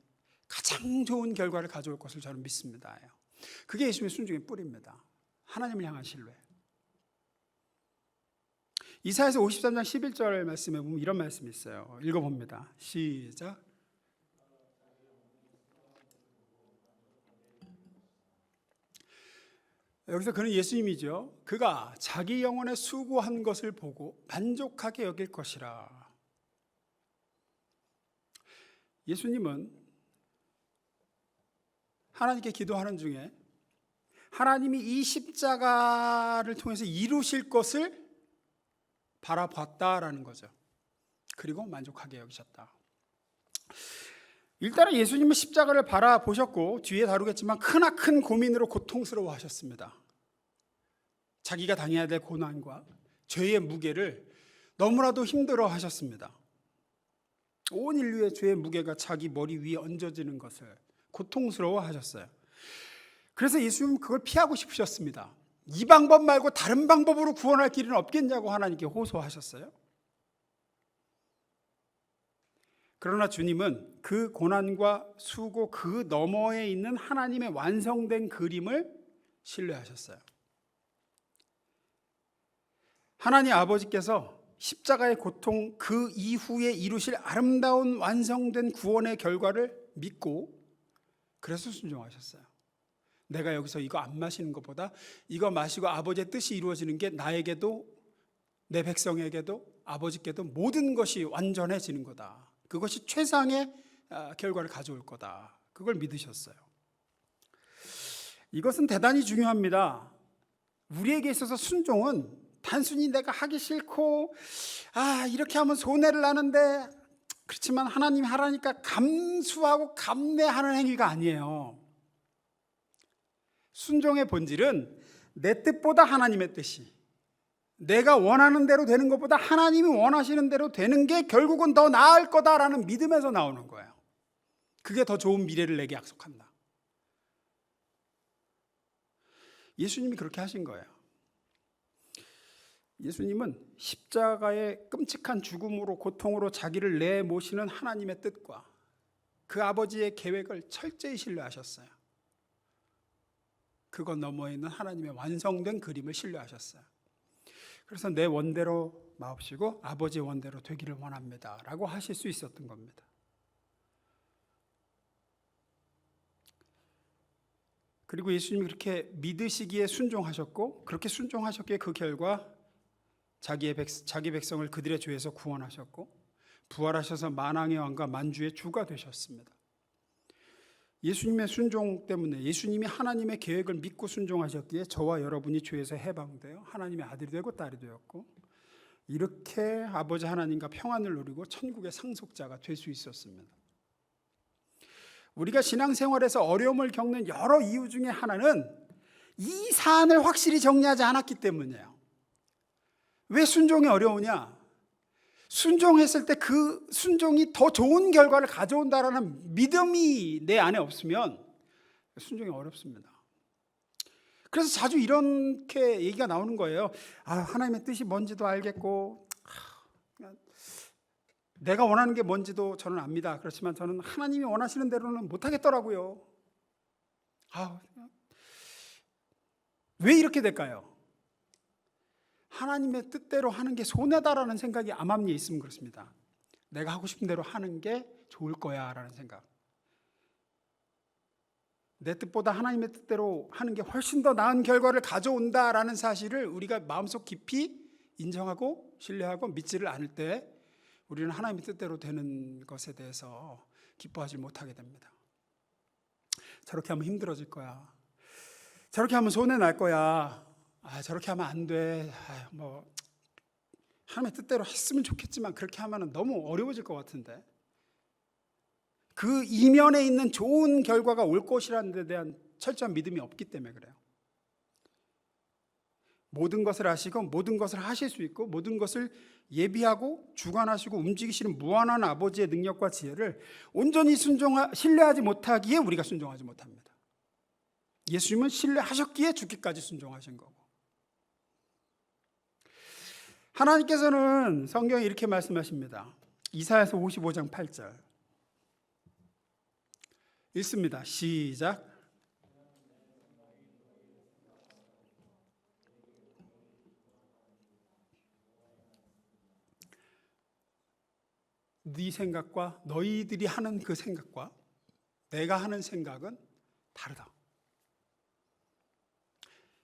가장 좋은 결과를 가져올 것을 저는 믿습니다. 그게 예수님의 순종의 뿌리입니다. 하나님을 향한 신뢰. 이사야서 53장 11절 말씀에 보면 이런 말씀이 있어요. 읽어봅니다. 시작. 여기서 그는 예수님이죠. 그가 자기 영혼에 수고한 것을 보고 만족하게 여길 것이라. 예수님은 하나님께 기도하는 중에 하나님이 이 십자가를 통해서 이루실 것을 바라봤다라는 거죠. 그리고 만족하게 여기셨다. 일단은 예수님은 십자가를 바라보셨고 뒤에 다루겠지만 크나큰 고민으로 고통스러워 하셨습니다. 자기가 당해야 될 고난과 죄의 무게를 너무나도 힘들어 하셨습니다. 온 인류의 죄의 무게가 자기 머리 위에 얹어지는 것을 고통스러워 하셨어요. 그래서 예수님은 그걸 피하고 싶으셨습니다. 이 방법 말고 다른 방법으로 구원할 길은 없겠냐고 하나님께 호소하셨어요. 그러나 주님은 그 고난과 수고 그 너머에 있는 하나님의 완성된 그림을 신뢰하셨어요. 하나님 아버지께서 십자가의 고통 그 이후에 이루실 아름다운 완성된 구원의 결과를 믿고 그래서 순종하셨어요. 내가 여기서 이거 안 마시는 것보다 이거 마시고 아버지의 뜻이 이루어지는 게 나에게도 내 백성에게도 아버지께도 모든 것이 완전해지는 거다. 그것이 최상의 결과를 가져올 거다. 그걸 믿으셨어요. 이것은 대단히 중요합니다. 우리에게 있어서 순종은 단순히 내가 하기 싫고 이렇게 하면 손해를 나는데 그렇지만 하나님이 하라니까 감수하고 감내하는 행위가 아니에요. 순종의 본질은 내 뜻보다 하나님의 뜻이, 내가 원하는 대로 되는 것보다 하나님이 원하시는 대로 되는 게 결국은 더 나을 거다라는 믿음에서 나오는 거예요. 그게 더 좋은 미래를 내게 약속한다. 예수님이 그렇게 하신 거예요. 예수님은 십자가의 끔찍한 죽음으로 고통으로 자기를 내모시는 하나님의 뜻과 그 아버지의 계획을 철저히 신뢰하셨어요. 그것 너머에 있는 하나님의 완성된 그림을 신뢰하셨어요. 그래서 내 원대로 마옵시고 아버지의 원대로 되기를 원합니다 라고 하실 수 있었던 겁니다. 그리고 예수님이 그렇게 믿으시기에 순종하셨고 그렇게 순종하셨기에 그 결과 자기 백성을 그들의 죄에서 구원하셨고 부활하셔서 만왕의 왕과 만주의 주가 되셨습니다. 예수님의 순종 때문에 예수님이 하나님의 계획을 믿고 순종하셨기에 저와 여러분이 죄에서 해방되어 하나님의 아들이 되고 딸이 되었고 이렇게 아버지 하나님과 평안을 누리고 천국의 상속자가 될 수 있었습니다. 우리가 신앙생활에서 어려움을 겪는 여러 이유 중에 하나는 이 사안을 확실히 정리하지 않았기 때문이에요. 왜 순종이 어려우냐? 순종했을 때 그 순종이 더 좋은 결과를 가져온다라는 믿음이 내 안에 없으면 순종이 어렵습니다. 그래서 자주 이렇게 얘기가 나오는 거예요. 하나님의 뜻이 뭔지도 알겠고 내가 원하는 게 뭔지도 저는 압니다. 그렇지만 저는 하나님이 원하시는 대로는 못하겠더라고요. 왜 이렇게 될까요? 하나님의 뜻대로 하는 게 손해다라는 생각이 암암리에 있으면 그렇습니다. 내가 하고 싶은 대로 하는 게 좋을 거야 라는 생각. 내 뜻보다 하나님의 뜻대로 하는 게 훨씬 더 나은 결과를 가져온다라는 사실을 우리가 마음속 깊이 인정하고 신뢰하고 믿지를 않을 때 우리는 하나님의 뜻대로 되는 것에 대해서 기뻐하지 못하게 됩니다. 저렇게 하면 힘들어질 거야. 저렇게 하면 손해 날 거야. 저렇게 하면 안 돼. 하나님의 뜻대로 했으면 좋겠지만 그렇게 하면 너무 어려워질 것 같은데. 그 이면에 있는 좋은 결과가 올 것이라는 데 대한 철저한 믿음이 없기 때문에 그래요. 모든 것을 아시고 모든 것을 하실 수 있고 모든 것을 예비하고 주관하시고 움직이시는 무한한 아버지의 능력과 지혜를 온전히 신뢰하지 못하기에 우리가 순종하지 못합니다. 예수님은 신뢰하셨기에 죽기까지 순종하신 거고, 하나님께서는 성경에 이렇게 말씀하십니다. 이사야서 55장 8절 읽습니다. 시작. 네 생각과 너희들이 하는 그 생각과 내가 하는 생각은 다르다.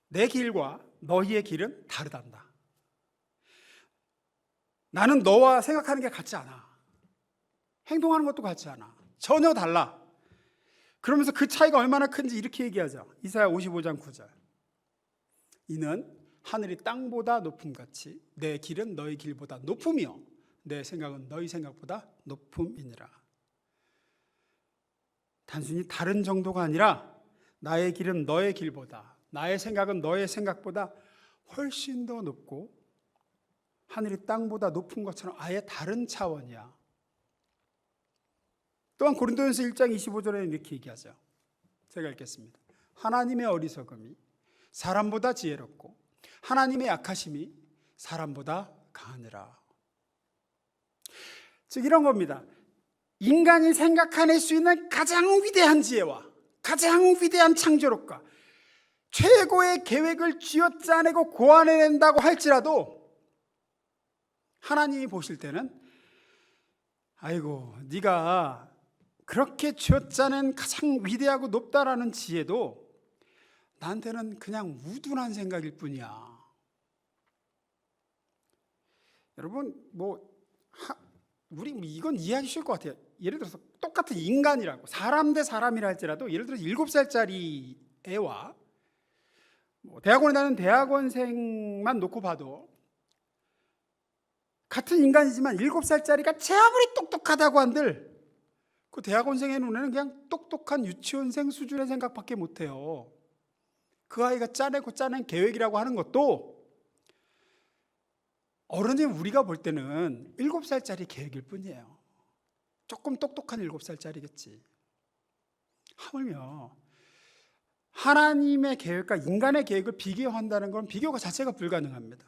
내 길과 너희의 길은 다르단다. 나는 너와 생각하는 게 같지 않아. 행동하는 것도 같지 않아. 전혀 달라. 그러면서 그 차이가 얼마나 큰지 이렇게 얘기하죠. 이사야 55장 9절. 이는 하늘이 땅보다 높음같이 내 길은 너희 길보다 높으며 내 생각은 너희 생각보다 높음이니라. 단순히 다른 정도가 아니라 나의 길은 너의 길보다, 나의 생각은 너의 생각보다 훨씬 더 높고 하늘이 땅보다 높은 것처럼 아예 다른 차원이야. 또한 고린도전서 1장 25절에 이렇게 얘기하죠. 제가 읽겠습니다. 하나님의 어리석음이 사람보다 지혜롭고 하나님의 약하심이 사람보다 강하니라. 즉 이런 겁니다. 인간이 생각해낼 수 있는 가장 위대한 지혜와 가장 위대한 창조력과 최고의 계획을 쥐어짜내고 고안해낸다고 할지라도 하나님이 보실 때는 아이고 네가 그렇게 쥐어짜낸 가장 위대하고 높다라는 지혜도 나한테는 그냥 우둔한 생각일 뿐이야. 여러분 우리 이건 이해하기 쉬울 것 같아요. 예를 들어서 똑같은 인간이라고 사람 대 사람이라 할지라도 예를 들어서 7살짜리 애와 대학원에 다니는 대학원생만 놓고 봐도 같은 인간이지만 7살짜리가 제 아무리 똑똑하다고 한들 그 대학원생의 눈에는 그냥 똑똑한 유치원생 수준의 생각밖에 못해요. 그 아이가 짜낸 계획이라고 하는 것도 어른인 우리가 볼 때는 7살짜리 계획일 뿐이에요. 조금 똑똑한 7살짜리겠지. 하물며 하나님의 계획과 인간의 계획을 비교한다는 건 비교가 자체가 불가능합니다.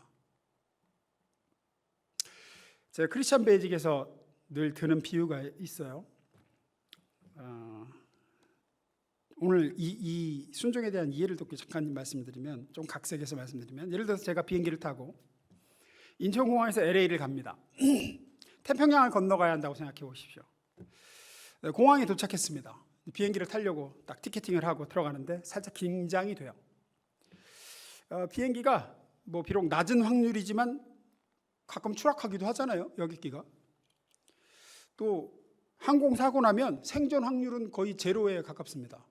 제가 크리스천 베이직에서 늘 드는 비유가 있어요. 오늘 이 순종에 대한 이해를 돕기 잠깐 말씀드리면, 좀 각색해서 말씀드리면, 예를 들어서 제가 비행기를 타고 인천공항에서 LA를 갑니다. 태평양을 건너가야 한다고 생각해 보십시오. 공항에 도착했습니다. 비행기를 타려고 딱 티켓팅을 하고 들어가는데 살짝 긴장이 돼요. 비행기가 뭐 비록 낮은 확률이지만 가끔 추락하기도 하잖아요, 여객기가. 또 항공사고 나면 생존 확률은 거의 제로에 가깝습니다.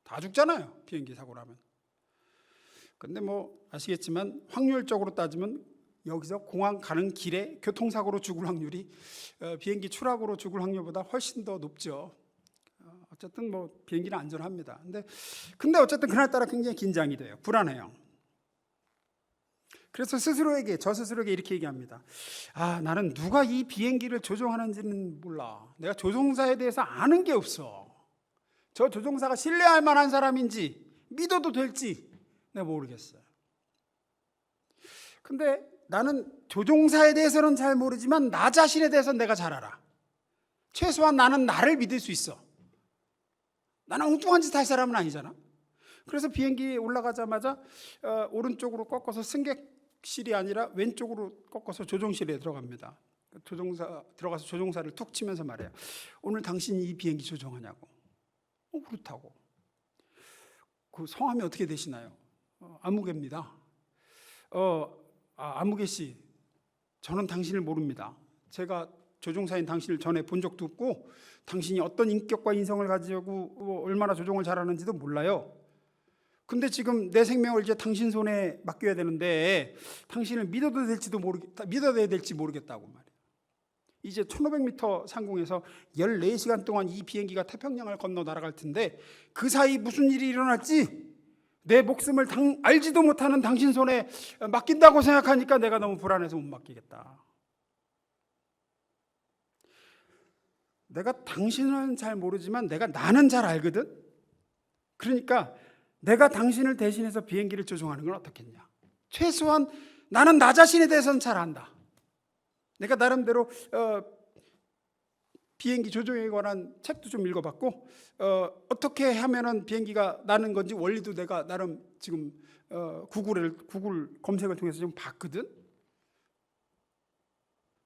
다 죽잖아요, 비행기 사고 나면. 근데 뭐 아시겠지만 확률적으로 따지면 여기서 공항 가는 길에 교통사고로 죽을 확률이 비행기 추락으로 죽을 확률보다 훨씬 더 높죠. 어쨌든 뭐 비행기는 안전합니다. 근데 어쨌든 그날따라 굉장히 긴장이 돼요. 불안해요. 그래서 저 스스로에게 이렇게 얘기합니다. 나는 누가 이 비행기를 조종하는지는 몰라. 내가 조종사에 대해서 아는 게 없어. 저 조종사가 신뢰할 만한 사람인지 믿어도 될지 내가 모르겠어요. 근데 나는 조종사에 대해서는 잘 모르지만 나 자신에 대해서는 내가 잘 알아. 최소한 나는 나를 믿을 수 있어. 나는 엉뚱한 짓 할 사람은 아니잖아. 그래서 비행기에 올라가자마자 오른쪽으로 꺾어서 승객실이 아니라 왼쪽으로 꺾어서 조종실에 들어갑니다. 들어가서 조종사를 툭 치면서 말해요. 오늘 당신이 이 비행기 조종하냐고. 그렇다고. 그 성함이 어떻게 되시나요? 아무개입니다. 아무개 씨, 저는 당신을 모릅니다. 제가 조종사인 당신을 전에 본 적도 없고 당신이 어떤 인격과 인성을 가지고 얼마나 조종을 잘하는지도 몰라요. 근데 지금 내 생명을 이제 당신 손에 맡겨야 되는데 당신을 믿어야 될지 모르겠다고 말이에요. 이제 1500m 상공에서 14시간 동안 이 비행기가 태평양을 건너 날아갈 텐데 그 사이 무슨 일이 일어날지 내 목숨을 알지도 못하는 당신 손에 맡긴다고 생각하니까 내가 너무 불안해서 못 맡기겠다. 내가 당신은 잘 모르지만 나는 잘 알거든. 그러니까 내가 당신을 대신해서 비행기를 조종하는 건 어떻겠냐. 최소한 나는 나 자신에 대해서는 잘 안다. 내가 나름대로 비행기 조종에 관한 책도 좀 읽어봤고 어떻게 하면은 비행기가 나는 건지 원리도 내가 나름 지금 구글 검색을 통해서 좀 봤거든.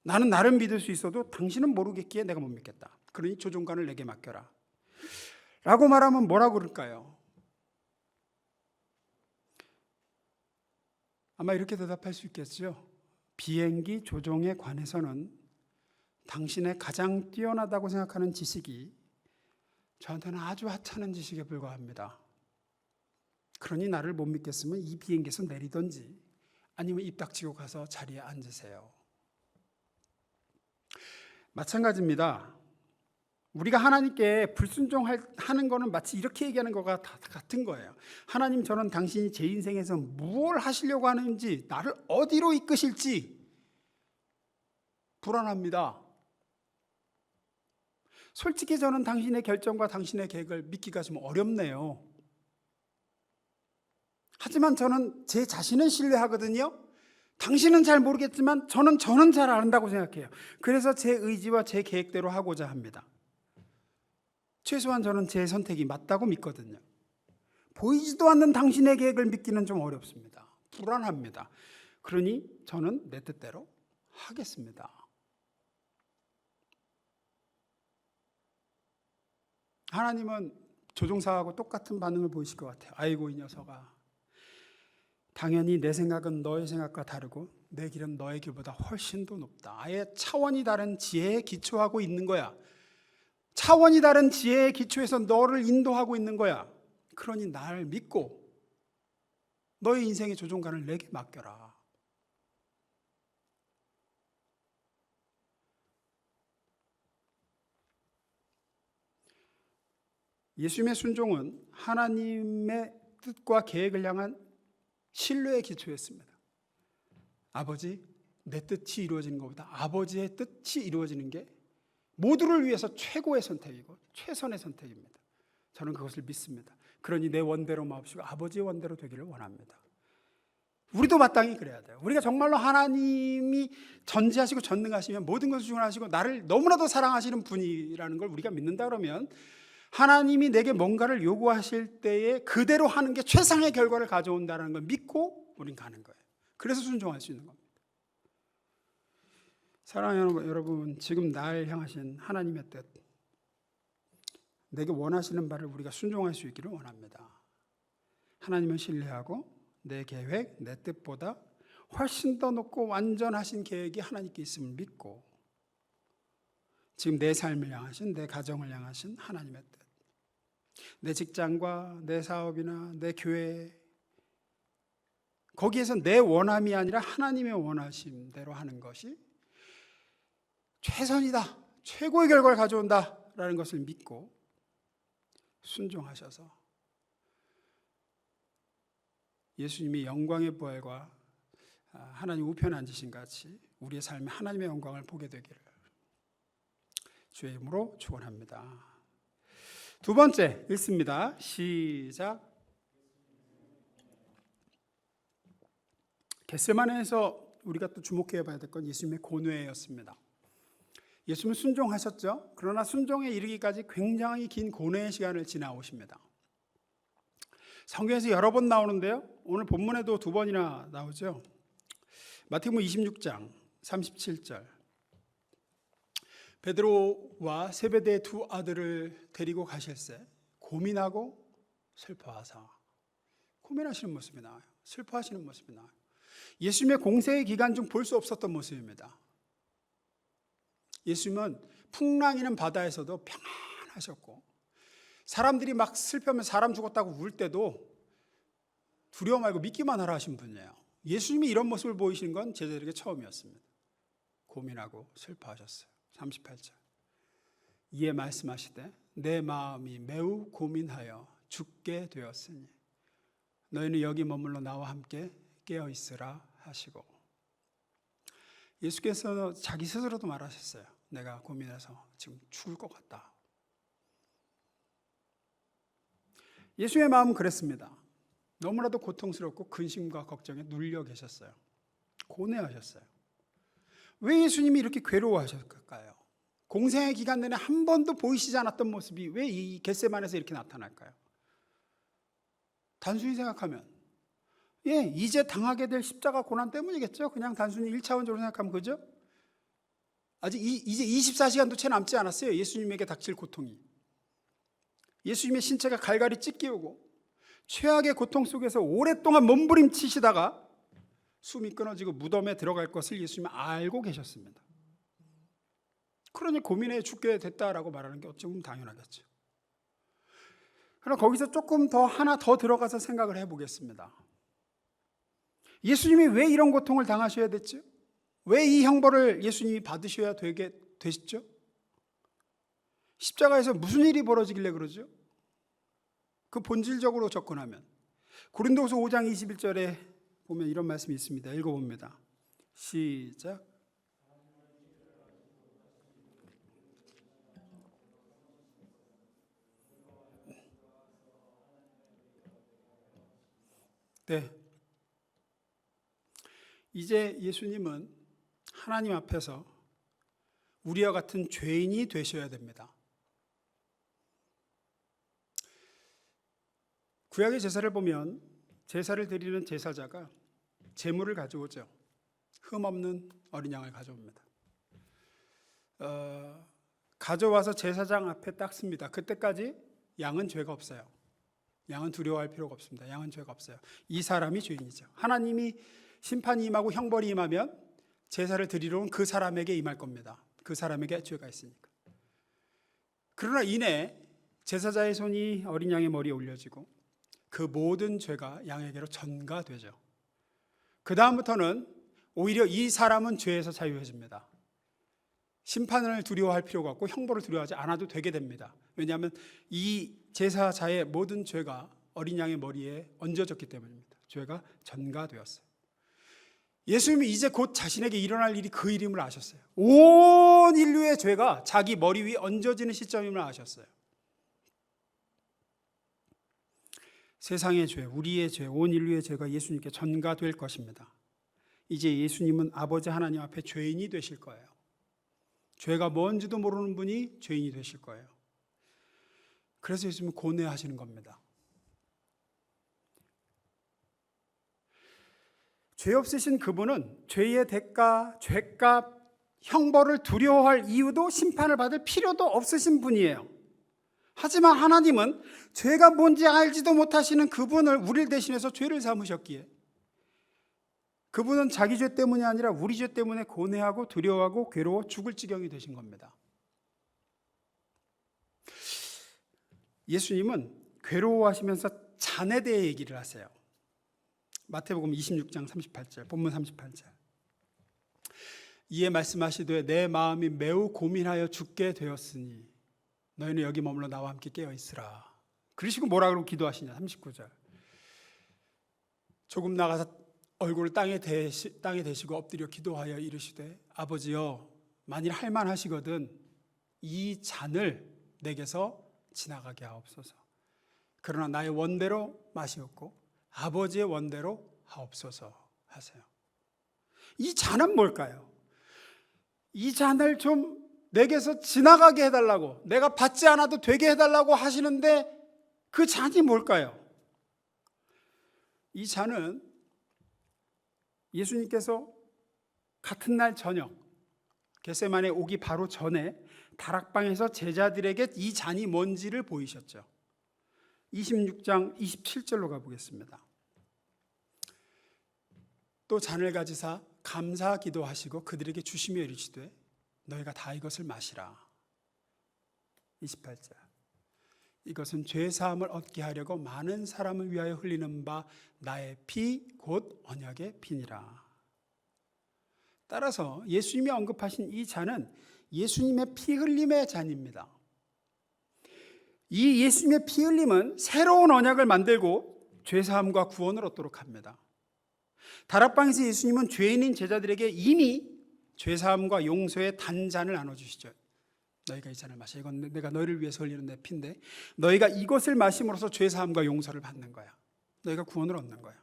나는 나를 믿을 수 있어도 당신은 모르겠기에 내가 못 믿겠다. 그러니 조종관을 내게 맡겨라. 라고 말하면 뭐라고 그럴까요? 아마 이렇게 대답할 수 있겠죠. 비행기 조종에 관해서는 당신의 가장 뛰어나다고 생각하는 지식이 저한테는 아주 하찮은 지식에 불과합니다. 그러니 나를 못 믿겠으면 이 비행기에서 내리든지 아니면 입 닥치고 가서 자리에 앉으세요. 마찬가지입니다. 우리가 하나님께 불순종하는 거는 마치 이렇게 얘기하는 것과 같은 거예요. 하나님, 저는 당신이 제 인생에서 무엇을 하시려고 하는지, 나를 어디로 이끄실지 불안합니다. 솔직히 저는 당신의 결정과 당신의 계획을 믿기가 좀 어렵네요. 하지만 저는 제 자신은 신뢰하거든요. 당신은 잘 모르겠지만 저는 잘 안다고 생각해요. 그래서 제 의지와 제 계획대로 하고자 합니다. 최소한 저는 제 선택이 맞다고 믿거든요. 보이지도 않는 당신의 계획을 믿기는 좀 어렵습니다. 불안합니다. 그러니 저는 내 뜻대로 하겠습니다. 하나님은 조종사하고 똑같은 반응을 보이실 것 같아요. 아이고, 이 녀석아. 당연히 내 생각은 너의 생각과 다르고 내 길은 너의 길보다 훨씬 더 높다. 아예 차원이 다른 지혜에 기초하고 있는 거야. 차원이 다른 지혜의 기초에서 너를 인도하고 있는 거야. 그러니 나를 믿고 너의 인생의 조종관을 내게 맡겨라. 예수님의 순종은 하나님의 뜻과 계획을 향한 신뢰의 기초였습니다. 아버지, 내 뜻이 이루어지는 것보다 아버지의 뜻이 이루어지는 게 모두를 위해서 최고의 선택이고 최선의 선택입니다. 저는 그것을 믿습니다. 그러니 내 원대로 마옵시고 아버지의 원대로 되기를 원합니다. 우리도 마땅히 그래야 돼요. 우리가 정말로 하나님이 전지하시고 전능하시면 모든 것을 주관하시고 나를 너무나도 사랑하시는 분이라는 걸 우리가 믿는다 그러면 하나님이 내게 뭔가를 요구하실 때에 그대로 하는 게 최상의 결과를 가져온다는 걸 믿고 우린 가는 거예요. 그래서 순종할 수 있는 겁니다. 사랑하는 여러분, 지금 날 향하신 하나님의 뜻, 내게 원하시는 바를 우리가 순종할 수 있기를 원합니다. 하나님을 신뢰하고 내 계획, 내 뜻보다 훨씬 더 높고 완전하신 계획이 하나님께 있음을 믿고 지금 내 삶을 향하신, 내 가정을 향하신 하나님의 뜻, 내 직장과 내 사업이나 내 교회, 거기에서 내 원함이 아니라 하나님의 원하심대로 하는 것이 최선이다, 최고의 결과를 가져온다라는 것을 믿고 순종하셔서 예수님이 영광의 부활과 하나님 우편에 앉으신 같이 우리의 삶에 하나님의 영광을 보게 되기를 주의 이름으로 축원합니다. 두 번째 읽습니다. 시작. 겟세마네에서 우리가 또 주목해 봐야 될 건 예수님의 고뇌였습니다. 예수님은 순종하셨죠. 그러나 순종에 이르기까지 굉장히 긴 고뇌의 시간을 지나오십니다. 성경에서 여러 번 나오는데요. 오늘 본문에도 두 번이나 나오죠. 마태복음 26장 37절. 베드로와 세베대의 두 아들을 데리고 가실새 고민하고 슬퍼하사. 고민하시는 모습이 나와요. 슬퍼하시는 모습이 나와요. 예수님의 공생의 기간 중 볼 수 없었던 모습입니다. 예수님은 풍랑이는 바다에서도 평안하셨고 사람들이 막 슬퍼하면서 사람 죽었다고 울 때도 두려워 말고 믿기만 하라 하신 분이에요. 예수님이 이런 모습을 보이시는 건 제자들에게 처음이었습니다. 고민하고 슬퍼하셨어요. 38절. 이에 말씀하시되 내 마음이 매우 고민하여 죽게 되었으니 너희는 여기 머물러 나와 함께 깨어 있으라 하시고 예수께서 자기 스스로도 말하셨어요. 내가 고민해서 지금 죽을 것 같다. 예수의 마음은 그랬습니다. 너무나도 고통스럽고 근심과 걱정에 눌려 계셨어요. 고뇌하셨어요. 왜 예수님이 이렇게 괴로워하셨을까요? 공생의 기간 내내 한 번도 보이시지 않았던 모습이 왜 이 겟세마네에서 이렇게 나타날까요? 단순히 생각하면 이제 당하게 될 십자가 고난 때문이겠죠. 그냥 단순히 1차원적으로 생각하면 그죠? 아직 이제 24시간도 채 남지 않았어요. 예수님에게 닥칠 고통이. 예수님의 신체가 갈갈이 찢기우고 최악의 고통 속에서 오랫동안 몸부림치시다가 숨이 끊어지고 무덤에 들어갈 것을 예수님은 알고 계셨습니다. 그러니 고민해 죽게 됐다라고 말하는 게 어찌 보면 당연하겠죠. 그럼 거기서 조금 더 하나 더 들어가서 생각을 해보겠습니다. 예수님이 왜 이런 고통을 당하셔야 됐죠? 왜 이 형벌을 예수님이 받으셔야 되시죠? 십자가에서 무슨 일이 벌어지길래 그러죠? 그 본질적으로 접근하면 고린도후서 5장 21절에 보면 이런 말씀이 있습니다. 읽어봅니다. 시작. 네. 이제 예수님은 하나님 앞에서 우리와 같은 죄인이 되셔야 됩니다. 구약의 제사를 보면 제사를 드리는 제사자가 제물을 가져오죠. 흠 없는 어린 양을 가져옵니다. 가져와서 제사장 앞에 딱 씁니다. 그때까지 양은 죄가 없어요. 양은 두려워할 필요가 없습니다. 양은 죄가 없어요. 이 사람이 죄인이죠. 하나님이 심판이 임하고 형벌이 임하면 제사를 드리러 온 그 사람에게 임할 겁니다. 그 사람에게 죄가 있으니까. 그러나 이내 제사자의 손이 어린 양의 머리에 올려지고 그 모든 죄가 양에게로 전가되죠. 그 다음부터는 오히려 이 사람은 죄에서 자유해집니다. 심판을 두려워할 필요가 없고 형벌을 두려워하지 않아도 되게 됩니다. 왜냐하면 이 제사자의 모든 죄가 어린 양의 머리에 얹어졌기 때문입니다. 죄가 전가되었어요. 예수님이 이제 곧 자신에게 일어날 일이 그 일임을 아셨어요. 온 인류의 죄가 자기 머리 위에 얹어지는 시점임을 아셨어요. 세상의 죄, 우리의 죄, 온 인류의 죄가 예수님께 전가될 것입니다. 이제 예수님은 아버지 하나님 앞에 죄인이 되실 거예요. 죄가 뭔지도 모르는 분이 죄인이 되실 거예요. 그래서 예수님은 고뇌하시는 겁니다. 죄 없으신 그분은 죄의 대가, 죄값, 형벌을 두려워할 이유도 심판을 받을 필요도 없으신 분이에요. 하지만 하나님은 죄가 뭔지 알지도 못하시는 그분을 우리를 대신해서 죄를 삼으셨기에 그분은 자기 죄 때문이 아니라 우리 죄 때문에 고뇌하고 두려워하고 괴로워 죽을 지경이 되신 겁니다. 예수님은 괴로워하시면서 잔에 대해 얘기를 하세요. 마태복음 26장 38절, 본문 38절. 이에 말씀하시되 내 마음이 매우 고민하여 죽게 되었으니 너희는 여기 머물러 나와 함께 깨어 있으라. 그러시고 뭐라 그러고 기도하시냐. 39절. 조금 나가서 얼굴을 땅에 대시고 엎드려 기도하여 이르시되 아버지여 만일 할만하시거든 이 잔을 내게서 지나가게 하옵소서. 그러나 나의 원대로 마시옵고 아버지의 원대로 하옵소서 하세요. 이 잔은 뭘까요? 이 잔을 좀 내게서 지나가게 해달라고, 내가 받지 않아도 되게 해달라고 하시는데 그 잔이 뭘까요? 이 잔은 예수님께서 같은 날 저녁 겟세마네 오기 바로 전에 다락방에서 제자들에게 이 잔이 뭔지를 보이셨죠. 26장 27절로 가보겠습니다. 또 잔을 가지사 감사 기도하시고 그들에게 주시며 이르시되 너희가 다 이것을 마시라. 28절. 이것은 죄 사함을 얻게 하려고 많은 사람을 위하여 흘리는 바 나의 피 곧 언약의 피니라. 따라서 예수님이 언급하신 이 잔은 예수님의 피 흘림의 잔입니다. 이 예수님의 피 흘림은 새로운 언약을 만들고 죄 사함과 구원을 얻도록 합니다. 다락방에서 예수님은 죄인인 제자들에게 이미 죄 사함과 용서의 단잔을 나눠주시죠. 너희가 이 잔을 마셔. 이건 내가 너희를 위해서 흘리는 내 피인데 너희가 이것을 마심으로써 죄 사함과 용서를 받는 거야. 너희가 구원을 얻는 거야.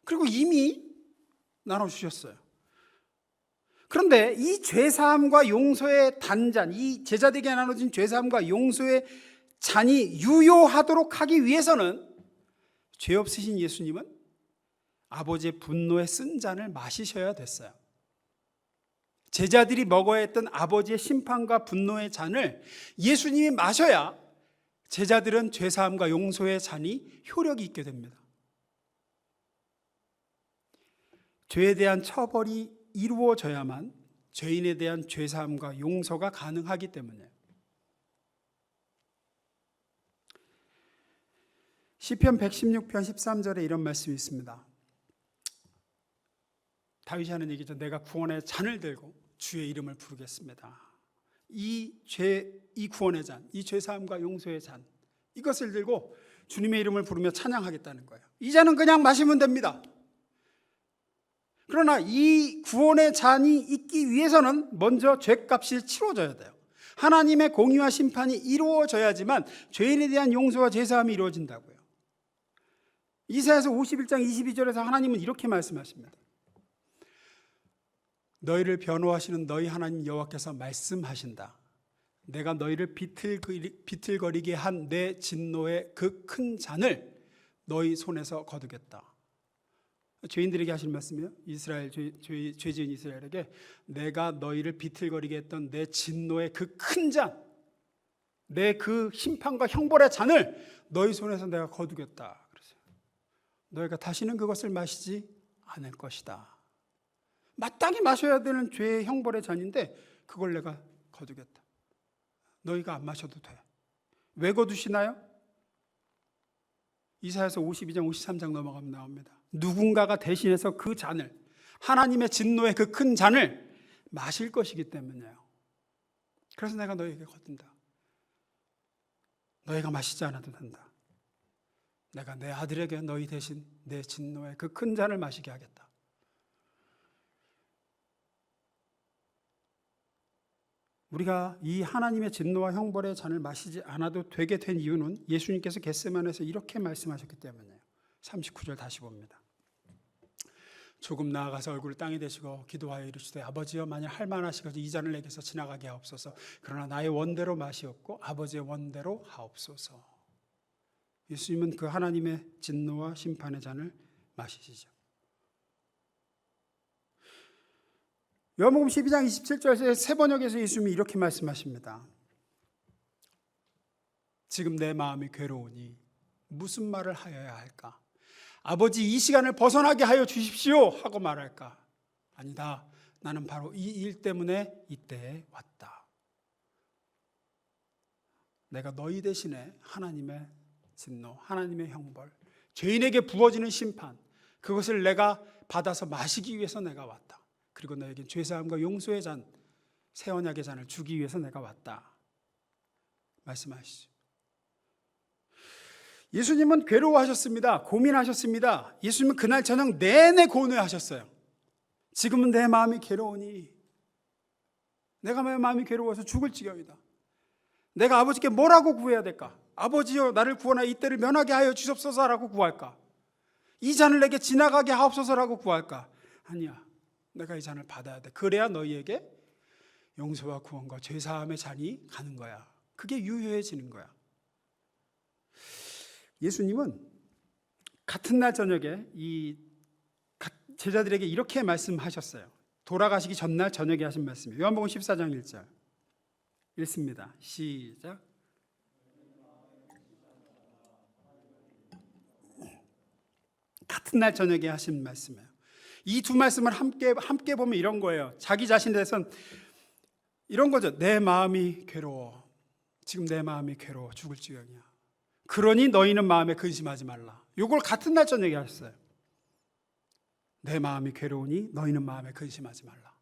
그리고 이미 나눠주셨어요. 그런데 이 죄 사함과 용서의 단잔, 이 제자들에게 나눠진 죄 사함과 용서의 잔이 유효하도록 하기 위해서는 죄 없으신 예수님은 아버지의 분노에 쓴 잔을 마시셔야 됐어요. 제자들이 먹어야 했던 아버지의 심판과 분노의 잔을 예수님이 마셔야 제자들은 죄사함과 용서의 잔이 효력이 있게 됩니다. 죄에 대한 처벌이 이루어져야만 죄인에 대한 죄사함과 용서가 가능하기 때문이에요. 시편 116편 13절에 이런 말씀이 있습니다. 다윗이 하는 얘기죠. 내가 구원의 잔을 들고 주의 이름을 부르겠습니다. 이 구원의 잔, 이 죄사함과 용서의 잔, 이것을 들고 주님의 이름을 부르며 찬양하겠다는 거예요. 이 잔은 그냥 마시면 됩니다. 그러나 이 구원의 잔이 있기 위해서는 먼저 죄값이 치러져야 돼요. 하나님의 공의와 심판이 이루어져야지만 죄인에 대한 용서와 제사함이 이루어진다고요. 이사야서 51장 22절에서 하나님은 이렇게 말씀하십니다. 너희를 변호하시는 너희 하나님 여호와께서 말씀하신다. 내가 너희를 비틀거리게 한 내 진노의 그 큰 잔을 너희 손에서 거두겠다. 죄인들에게 하신 말씀이요. 이스라엘 죄지은 이스라엘에게 내가 너희를 비틀거리게 했던 내 진노의 그 큰 잔, 내 그 심판과 형벌의 잔을 너희 손에서 내가 거두겠다. 그러세요. 너희가 다시는 그것을 마시지 않을 것이다. 마땅히 마셔야 되는 죄의 형벌의 잔인데 그걸 내가 거두겠다. 너희가 안 마셔도 돼. 왜 거두시나요? 이사야서 52장 53장 넘어가면 나옵니다. 누군가가 대신해서 그 잔을, 하나님의 진노의 그 큰 잔을 마실 것이기 때문이에요. 그래서 내가 너희에게 거둔다. 너희가 마시지 않아도 된다. 내가 내 아들에게 너희 대신 내 진노의 그 큰 잔을 마시게 하겠다. 우리가 이 하나님의 진노와 형벌의 잔을 마시지 않아도 되게 된 이유는 예수님께서 겟세마네에서 이렇게 말씀하셨기 때문이에요. 39절 다시 봅니다. 조금 나아가서 얼굴을 땅에 대시고 기도하여 이르시되 아버지여 만일 할만하시거든 이 잔을 내게서 지나가게 하옵소서. 그러나 나의 원대로 마시옵고 아버지의 원대로 하옵소서. 예수님은 그 하나님의 진노와 심판의 잔을 마시시죠. 요한복음 12장 27절에 세 번역에서 예수님이 이렇게 말씀하십니다. 지금 내 마음이 괴로우니 무슨 말을 하여야 할까? 아버지 이 시간을 벗어나게 하여 주십시오 하고 말할까? 아니다. 나는 바로 이 일 때문에 이때에 왔다. 내가 너희 대신에 하나님의 진노, 하나님의 형벌, 죄인에게 부어지는 심판, 그것을 내가 받아서 마시기 위해서 내가 왔다. 그리고 너에게 죄사함과 용서의 잔, 새 언약의 잔을 주기 위해서 내가 왔다. 말씀하시죠. 예수님은 괴로워하셨습니다. 고민하셨습니다. 예수님은 그날 저녁 내내 고뇌하셨어요. 지금은 내 마음이 괴로우니, 내가 내 마음이 괴로워서 죽을 지경이다. 내가 아버지께 뭐라고 구해야 될까? 아버지여 나를 구원하여 이때를 면하게 하여 주옵소서라고 구할까? 이 잔을 내게 지나가게 하옵소서라고 구할까? 아니야. 내가 이 잔을 받아야 돼. 그래야 너희에게 용서와 구원과 죄사함의 잔이 가는 거야. 그게 유효해지는 거야. 예수님은 같은 날 저녁에 이 제자들에게 이렇게 말씀하셨어요. 돌아가시기 전날 저녁에 하신 말씀이에요. 요한복음 14장 1절 읽습니다. 시작. 같은 날 저녁에 하신 말씀이에요. 이 두 말씀을 함께 보면 이런 거예요. 자기 자신에 대해서는 이런 거죠. 내 마음이 괴로워. 지금 내 마음이 괴로워. 죽을 지경이야. 그러니 너희는 마음에 근심하지 말라. 이걸 같은 날 저녁에 하셨어요. 내 마음이 괴로우니 너희는 마음에 근심하지 말라.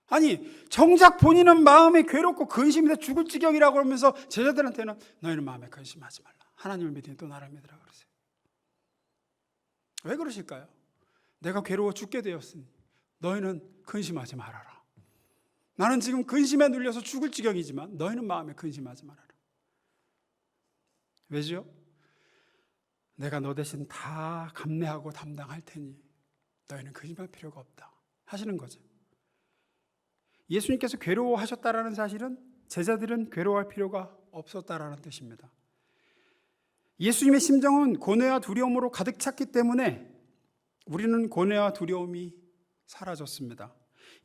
아니 정작 본인은 마음이 괴롭고 근심이 돼 죽을 지경이라고 그러면서 제자들한테는 너희는 마음에 근심하지 말라. 하나님을 믿으니 또 나를 믿으라 그러세요. 왜 그러실까요? 내가 괴로워 죽게 되었으니 너희는 근심하지 말아라. 나는 지금 근심에 눌려서 죽을 지경이지만 너희는 마음에 근심하지 말아라. 왜죠? 내가 너 대신 다 감내하고 담당할 테니 너희는 근심할 필요가 없다 하시는 거죠. 예수님께서 괴로워하셨다라는 사실은 제자들은 괴로워할 필요가 없었다라는 뜻입니다. 예수님의 심정은 고뇌와 두려움으로 가득 찼기 때문에 우리는 고뇌와 두려움이 사라졌습니다.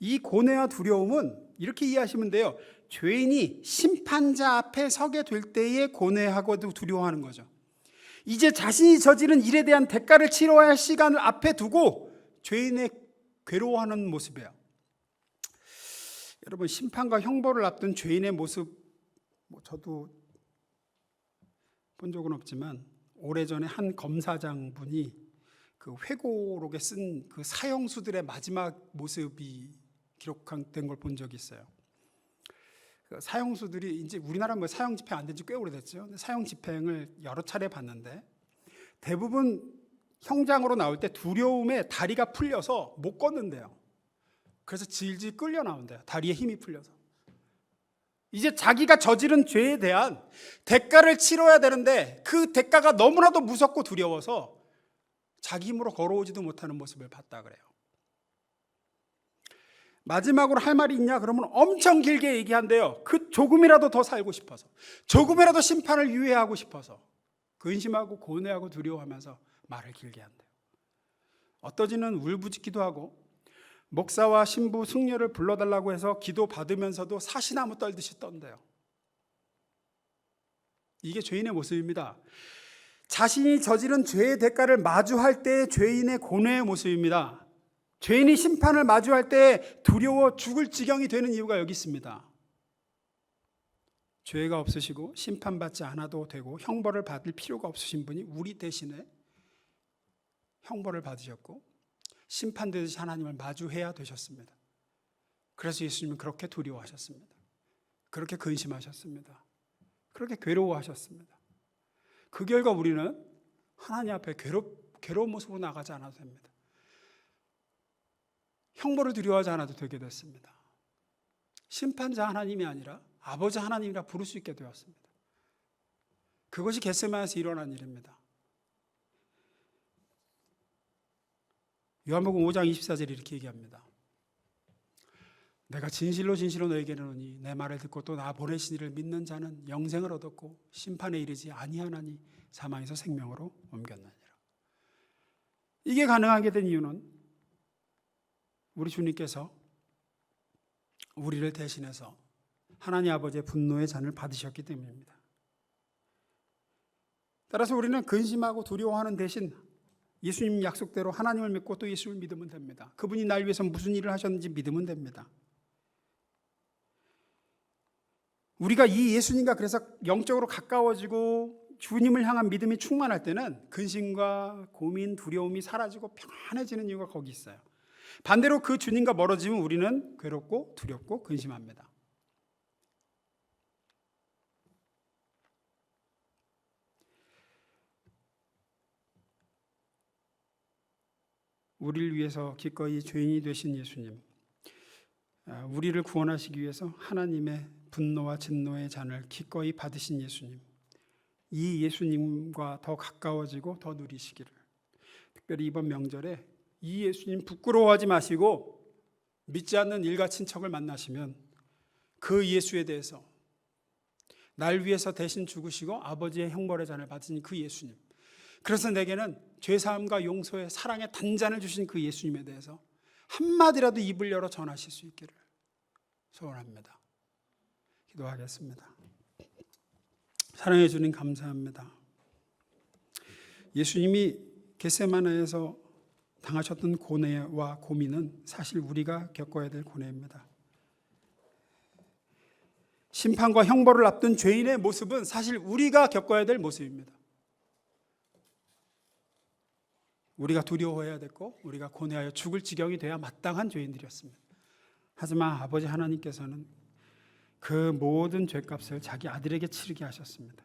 이 고뇌와 두려움은 이렇게 이해하시면 돼요. 죄인이 심판자 앞에 서게 될 때에 고뇌하고도 두려워하는 거죠. 이제 자신이 저지른 일에 대한 대가를 치러야 할 시간을 앞에 두고 죄인의 괴로워하는 모습이에요. 여러분 심판과 형벌을 앞둔 죄인의 모습 저도 본 적은 없지만 오래전에 한 검사장 분이 그 회고록에 쓴 그 사형수들의 마지막 모습이 기록된 걸 본 적이 있어요. 그 사형수들이 이제 우리나라 뭐 사형 집행 안 된 지 꽤 오래됐죠. 근데 사형 집행을 여러 차례 봤는데 대부분 형장으로 나올 때 두려움에 다리가 풀려서 못 걷는데요. 그래서 질질 끌려 나온대요. 다리에 힘이 풀려서. 이제 자기가 저지른 죄에 대한 대가를 치러야 되는데 그 대가가 너무나도 무섭고 두려워서 자기 힘으로 걸어오지도 못하는 모습을 봤다 그래요. 마지막으로 할 말이 있냐 그러면 엄청 길게 얘기한대요. 그 조금이라도 더 살고 싶어서, 조금이라도 심판을 유예하고 싶어서 근심하고 고뇌하고 두려워하면서 말을 길게 한대요. 어떠지는 울부짖기도 하고 목사와 신부 승려를 불러달라고 해서 기도 받으면서도 사시나무 떨듯이 떤대요. 이게 죄인의 모습입니다. 자신이 저지른 죄의 대가를 마주할 때의 죄인의 고뇌의 모습입니다. 죄인이 심판을 마주할 때 두려워 죽을 지경이 되는 이유가 여기 있습니다. 죄가 없으시고 심판받지 않아도 되고 형벌을 받을 필요가 없으신 분이 우리 대신에 형벌을 받으셨고 심판되듯이 하나님을 마주해야 되셨습니다. 그래서 예수님은 그렇게 두려워하셨습니다. 그렇게 근심하셨습니다. 그렇게 괴로워하셨습니다. 그 결과 우리는 하나님 앞에 괴로운 모습으로 나가지 않아도 됩니다. 형벌을 두려워하지 않아도 되게 됐습니다. 심판자 하나님이 아니라 아버지 하나님이라 부를 수 있게 되었습니다. 그것이 겟세마네에서 일어난 일입니다. 요한복음 5장 24절에 이렇게 얘기합니다. 내가 진실로 진실로 너에게 이르노니 내 말을 듣고 또 나 보내신 이를 믿는 자는 영생을 얻었고 심판에 이르지 아니하나니 사망에서 생명으로 옮겼느니라. 이게 가능하게 된 이유는 우리 주님께서 우리를 대신해서 하나님 아버지의 분노의 잔을 받으셨기 때문입니다. 따라서 우리는 근심하고 두려워하는 대신 예수님 약속대로 하나님을 믿고 또 예수를 믿으면 됩니다. 그분이 날 위해서 무슨 일을 하셨는지 믿으면 됩니다. 우리가 이 예수님과 그래서 영적으로 가까워지고 주님을 향한 믿음이 충만할 때는 근심과 고민, 두려움이 사라지고 편안해지는 이유가 거기 있어요. 반대로 그 주님과 멀어지면 우리는 괴롭고 두렵고 근심합니다. 우리를 위해서 기꺼이 죄인이 되신 예수님, 우리를 구원하시기 위해서 하나님의 분노와 진노의 잔을 기꺼이 받으신 예수님, 이 예수님과 더 가까워지고 더 누리시기를, 특별히 이번 명절에 이 예수님 부끄러워하지 마시고 믿지 않는 일가 친척을 만나시면 그 예수에 대해서 날 위해서 대신 죽으시고 아버지의 형벌의 잔을 받으신 그 예수님, 그래서 내게는 죄사함과 용서의 사랑의 단잔을 주신 그 예수님에 대해서 한마디라도 입을 열어 전하실 수 있기를 소원합니다. 기도하겠습니다. 사랑해 주님 감사합니다. 예수님이 겟세마네에서 당하셨던 고뇌와 고민은 사실 우리가 겪어야 될 고뇌입니다. 심판과 형벌을 앞둔 죄인의 모습은 사실 우리가 겪어야 될 모습입니다. 우리가 두려워해야 됐고 우리가 고뇌하여 죽을 지경이 돼야 마땅한 죄인들이었습니다. 하지만 아버지 하나님께서는 그 모든 죄값을 자기 아들에게 치르게 하셨습니다.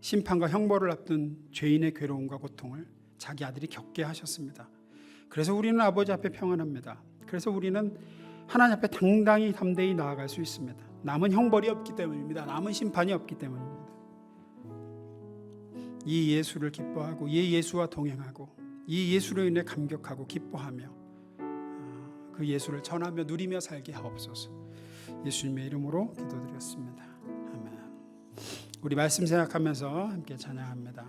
심판과 형벌을 앞둔 죄인의 괴로움과 고통을 자기 아들이 겪게 하셨습니다. 그래서 우리는 아버지 앞에 평안합니다. 그래서 우리는 하나님 앞에 당당히 담대히 나아갈 수 있습니다. 남은 형벌이 없기 때문입니다. 남은 심판이 없기 때문입니다. 이 예수를 기뻐하고 이 예수와 동행하고 이 예수로 인해 감격하고 기뻐하며 그 예수를 전하며 누리며 살게 하옵소서. 예수님의 이름으로 기도드렸습니다. 아멘. 우리 말씀 생각하면서 함께 찬양합니다.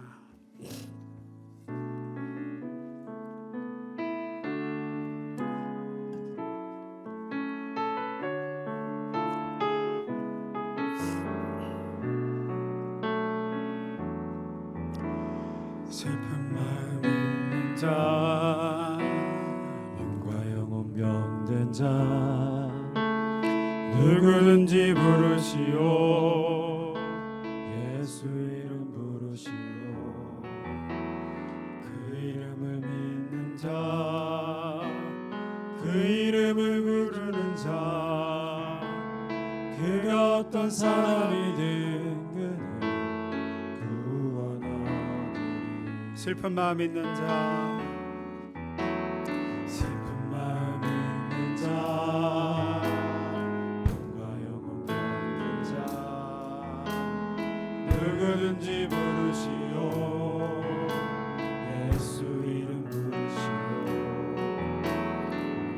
슬픈 마음 있는 자, 몸과 영혼 병든 자, 누구든지 부르시오. 예수 이름 부르시오. 그 이름을 믿는 자, 그 이름을 부르는 자, 그가 어떤 사람이든 그는 슬픈 마음 있는 자, 슬픈 마음 있는 자, 몸과 영혼 병든 자, 누구든지 부르시오. 예수 이름 부르시오.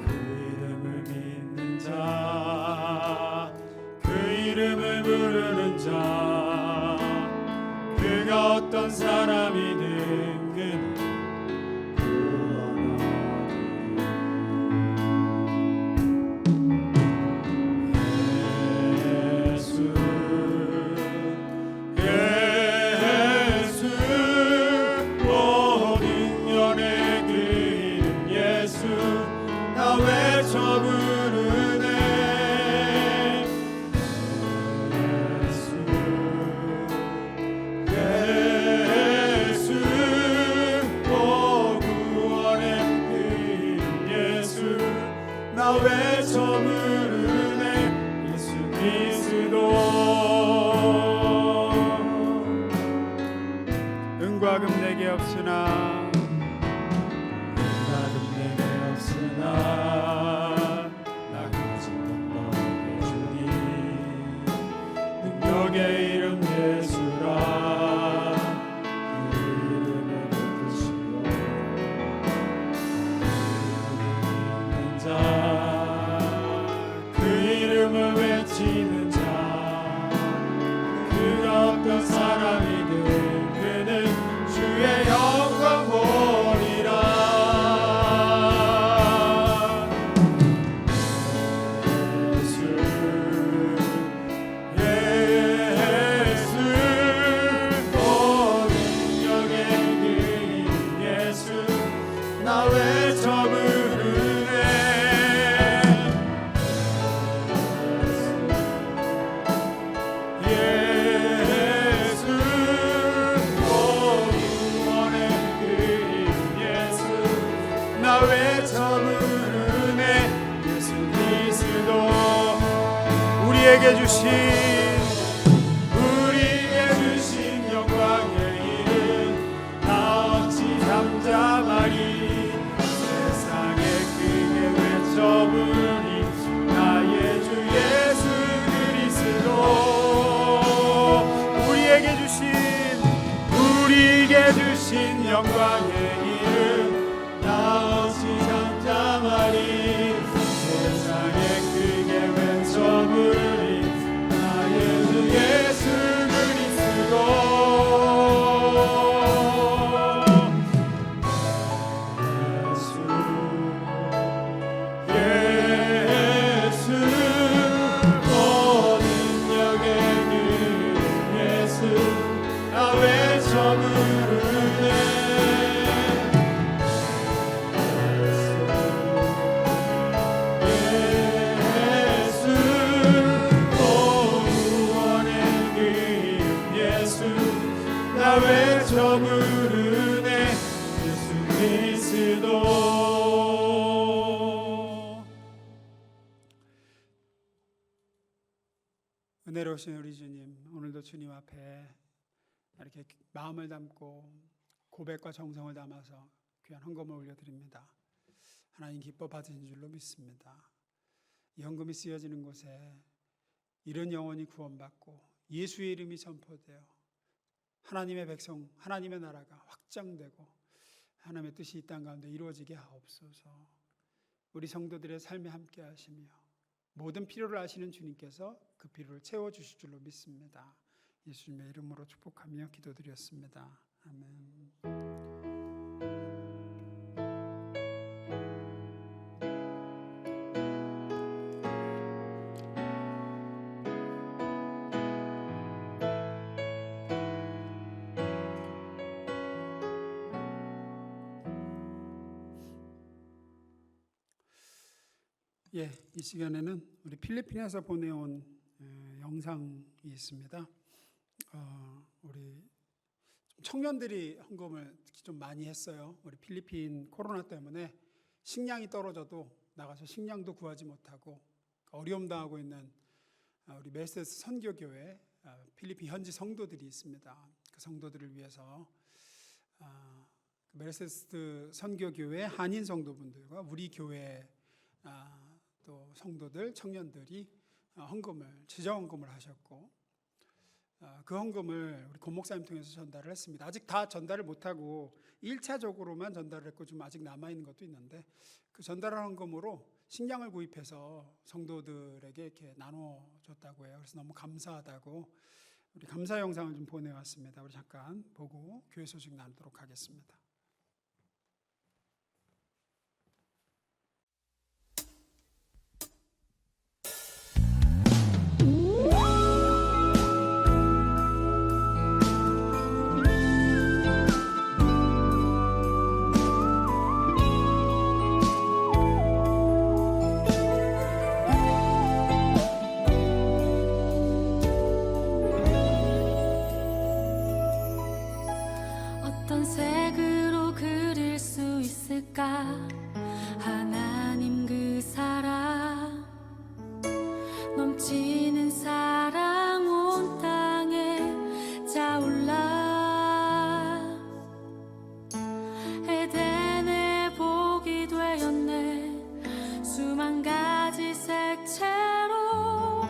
그 이름을 믿는 자, 그 이름을 부르는 자, 그가 어떤 사람이든 은과 금 내게 없으나 나금 내게 없으나 나 가진 것 외쳐 부르네. 예수 그리스도 우리에게 주신 영광의 이름 나 어찌 잠잠하리. 세상에 크게 외쳐 부르니 나의 주 예수 그리스도 우리에게 주신 영광의 이름 나 어찌 잠잠하리. 세상에 크게 외쳐 부르니 나의 주 예수 그리스도 예수 모든 역의 그 예수 나 외쳐 부르네. 나 외쳐 부르네. 예수 그리스도. 은혜로우신 우리 주님, 오늘도 주님 앞에 이렇게 마음을 담고 고백과 정성을 담아서 귀한 헌금을 올려드립니다. 하나님 기뻐 받으신 줄로 믿습니다. 이 헌금이 쓰여지는 곳에 이런 영혼이 구원받고 예수의 이름이 선포되어 하나님의 백성, 하나님의 나라가 확장되고 하나님의 뜻이 이 땅 가운데 이루어지게 하옵소서. 우리 성도들의 삶에 함께 하시며 모든 필요를 아시는 주님께서 그 필요를 채워주실 줄로 믿습니다. 예수님의 이름으로 축복하며 기도드렸습니다. 아멘. 이 시간에는 우리 필리핀에서 보내온 영상이 있습니다. 우리 청년들이 헌금을 특히 좀 많이 했어요. 우리 필리핀 코로나 때문에 식량이 떨어져도 나가서 식량도 구하지 못하고 어려움 당하고 있는 우리 메세스 선교교회 필리핀 현지 성도들이 있습니다. 그 성도들을 위해서 메세스 선교교회 한인 성도분들과 우리 교회 또 성도들, 청년들이 헌금을, 지정 헌금을 하셨고 그 헌금을 우리 권 목사님 통해서 전달을 했습니다. 아직 다 전달을 못하고 1차적으로만 전달을 했고 좀 아직 남아있는 것도 있는데 그 전달한 헌금으로 식량을 구입해서 성도들에게 이렇게 나눠줬다고 해요. 그래서 너무 감사하다고 우리 감사 영상을 좀 보내왔습니다. 우리 잠깐 보고 교회 소식 나누도록 하겠습니다. 어떤 색으로 그릴 수 있을까? 하나님 그 사랑 넘치는 사랑 온 땅에 차올라 에덴의 복이 되었네. 수만 가지 색채로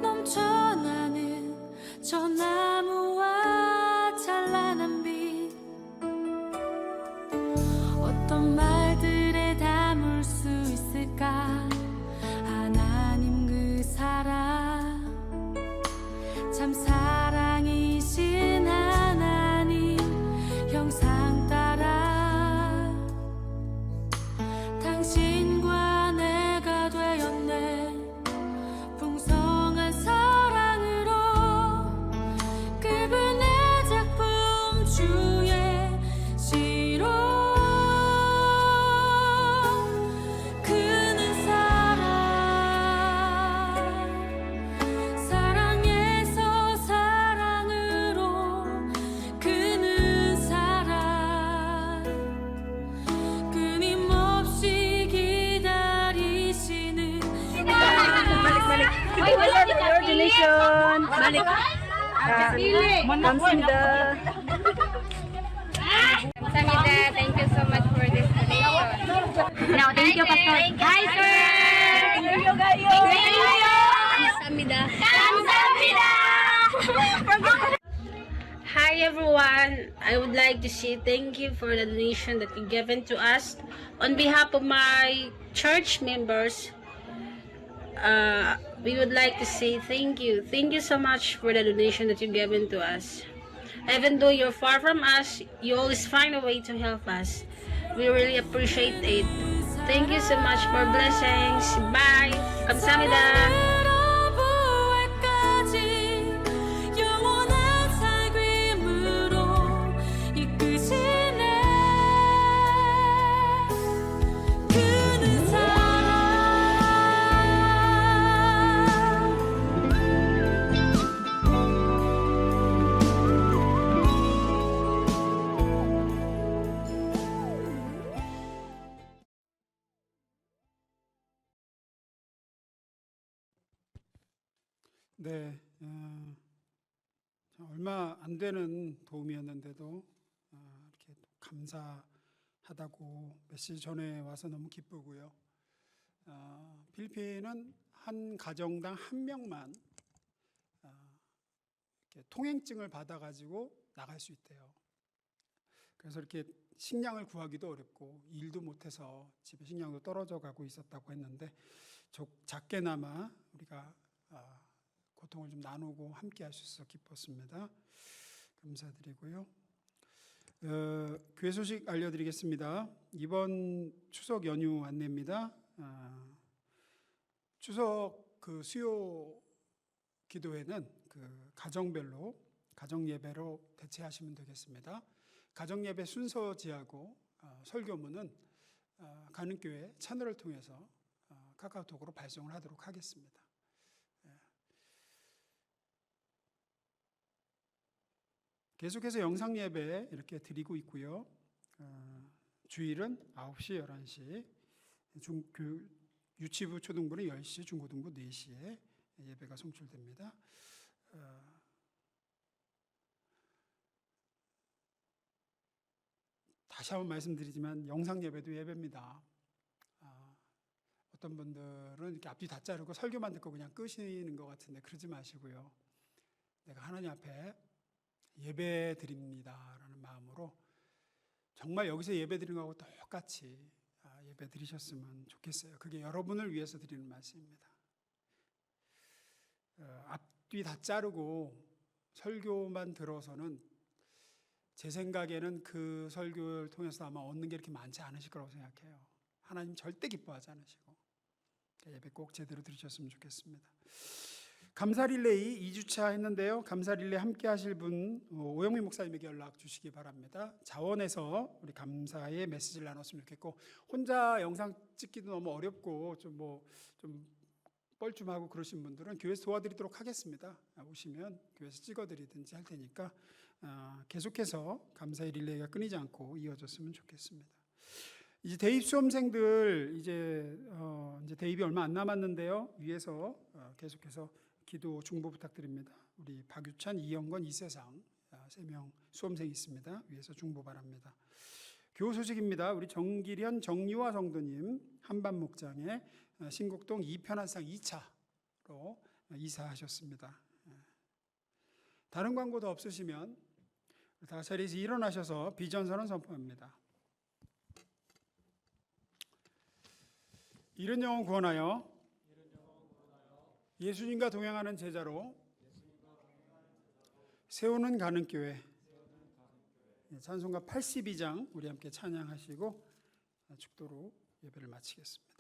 넘쳐나는 저 나무와 찬란한 빛. 어떤 말들에 담을 수 있을까? 하나님 그 사랑 참 사랑이신 하나님 형상 따라 당신과 내가 되었네. 풍성한 사랑으로 그분의 작품 주의 시로 그는 사랑에서 사랑으로 그는 사랑 그니 donation. 감사합니다. Samida, thank you so much for this donation. Now, thank you, Pastor. Hi, sir. Thank you, guys. Thank you. Samida. Hi everyone, I would like to say thank you for the donation that you given to us. On behalf of my church members, we would like to say thank you. Thank you so much for the donation that you given to us. Even though you're far from us, you always find a way to help us. We really appreciate it. Thank you so much for blessings. Bye. 감사합니다. 영원한 살림으로 이끄시네. 그는 사랑. 네, 얼마 안 되는 도움이었는데도 이렇게 감사하다고 메시지 전해 와서 너무 기쁘고요. 필리핀은 한 가정당 한 명만 이렇게 통행증을 받아가지고 나갈 수 있대요. 그래서 이렇게 식량을 구하기도 어렵고 일도 못해서 집에 식량도 떨어져 가고 있었다고 했는데 작게나마 우리가 고통을 좀 나누고 함께 할 수 있어서 기뻤습니다. 감사드리고요. 교회 소식 알려드리겠습니다. 이번 추석 연휴 안내입니다. 추석 그 수요 기도회는 그 가정별로 가정 예배로 대체하시면 되겠습니다. 가정 예배 순서지하고 설교문은 가는 교회 채널을 통해서 카카오톡으로 발송을 하도록 하겠습니다. 계속해서 영상 예배 이렇게 드리고 있고요. 주일은 9시, 11시, 유치부, 초등부는 10시, 중고등부 4시에 예배가 송출됩니다. 다시 한번 말씀드리지만 영상 예배도 예배입니다. 어떤 분들은 이렇게 앞뒤 다 자르고 설교만 듣고 그냥 끄시는 것 같은데 그러지 마시고요. 내가 하나님 앞에 예배 드립니다라는 마음으로 정말 여기서 예배 드리는 거하고 똑같이 예배 드리셨으면 좋겠어요. 그게 여러분을 위해서 드리는 말씀입니다. 앞뒤 다 자르고 설교만 들어서는 제 생각에는 그 설교를 통해서 아마 얻는 게 이렇게 많지 않으실 거라고 생각해요. 하나님 절대 기뻐하지 않으시고 예배 꼭 제대로 드리셨으면 좋겠습니다. 감사 릴레이 2주차 했는데요. 감사 릴레이 함께 하실 분 오영민 목사님에게 연락 주시기 바랍니다. 자원해서 우리 감사의 메시지를 나눴으면 좋겠고 혼자 영상 찍기도 너무 어렵고 좀 뻘쭘하고 그러신 분들은 교회에서 도와드리도록 하겠습니다. 오시면 교회에서 찍어드리든지 할 테니까 계속해서 감사의 릴레이가 끊이지 않고 이어졌으면 좋겠습니다. 이제 대입 수험생들 이제 대입이 얼마 안 남았는데요. 위에서 계속해서 기도 중보 부탁드립니다. 우리 박유찬, 이영건, 이세상 3명 수험생이 있습니다. 위에서 중보 바랍니다. 교우 소식입니다. 우리 정기련, 정유화 성도님 한반 목장에 신곡동 이편한상 2차로 이사하셨습니다. 다른 광고도 없으시면 다 자리에서 일어나셔서 비전선언 선포합니다. 이른 영혼 구원하여 예수님과 동행하는 제자로 세우는 가는 교회. 찬송가 82장 우리 함께 찬양하시고 축도로 예배를 마치겠습니다.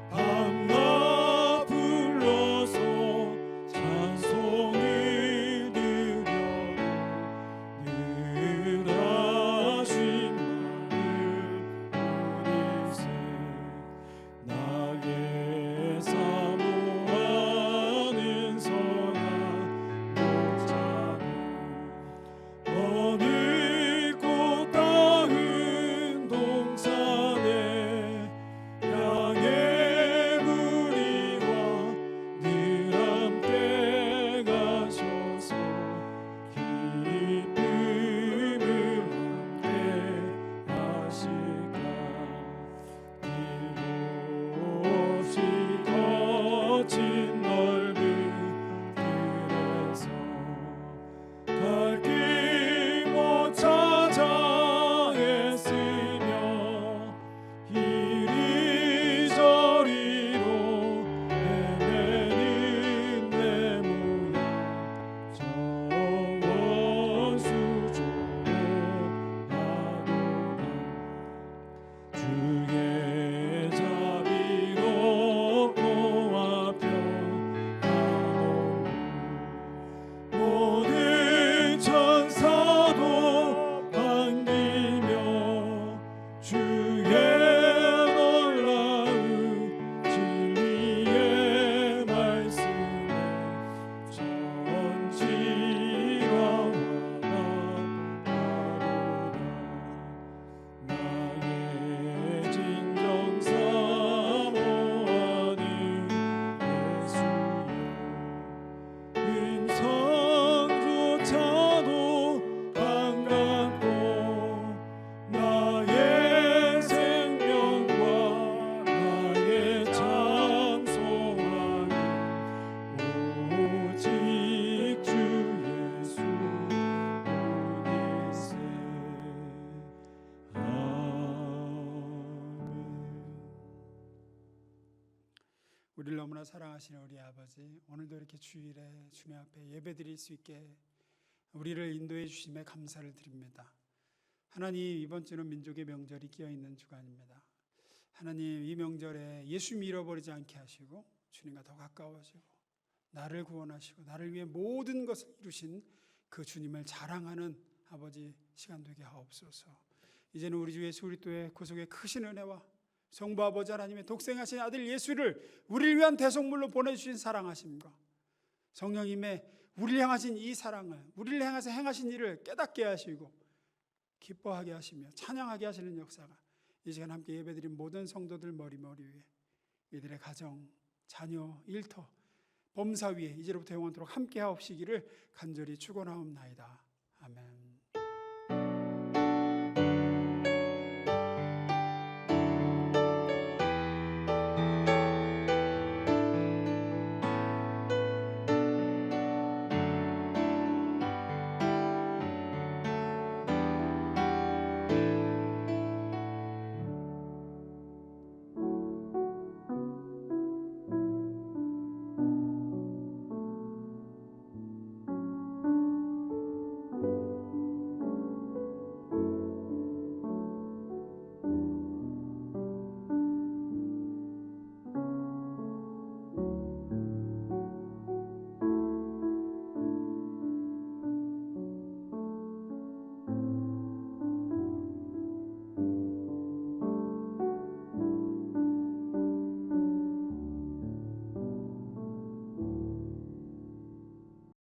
반갑 주의 자비롭고와 평안하고 모든 천사도 반기며 주의 놀라운 진리의 말씀에 전지가 와가로다. 나의 진정 사모하는 예수여, 음성조차도 반갑고 나의 생명과 나의 장소하니 오직 주 예수 뿐이세. 우리를 너무나 사랑하시는 우리 아버지, 오늘도 이렇게 주일에 주님 앞에 예배드릴 수 있게 우리를 인도해 주심에 감사를 드립니다. 하나님, 이번 주는 민족의 명절이 끼어있는 주간입니다. 하나님, 이 명절에 예수 잃어버리지 않게 하시고 주님과 더 가까워지고 나를 구원하시고 나를 위해 모든 것을 이루신 그 주님을 자랑하는 아버지 시간 되게 하옵소서. 이제는 우리 주 예수 그리스도의 구속의 크신 은혜와 성부 아버지 하나님의 독생하신 아들 예수를 우리를 위한 대속물로 보내주신 사랑하심과 성령님의 우리를 향하신 이 사랑을, 우리를 향해서 행하신 일을 깨닫게 하시고 기뻐하게 하시며 찬양하게 하시는 역사가 이 시간 함께 예배드린 모든 성도들 머리 위에, 이들의 가정, 자녀, 일터, 범사 위에 이제로부터 영원토록 함께 하옵시기를 간절히 축원하옵나이다. 아멘.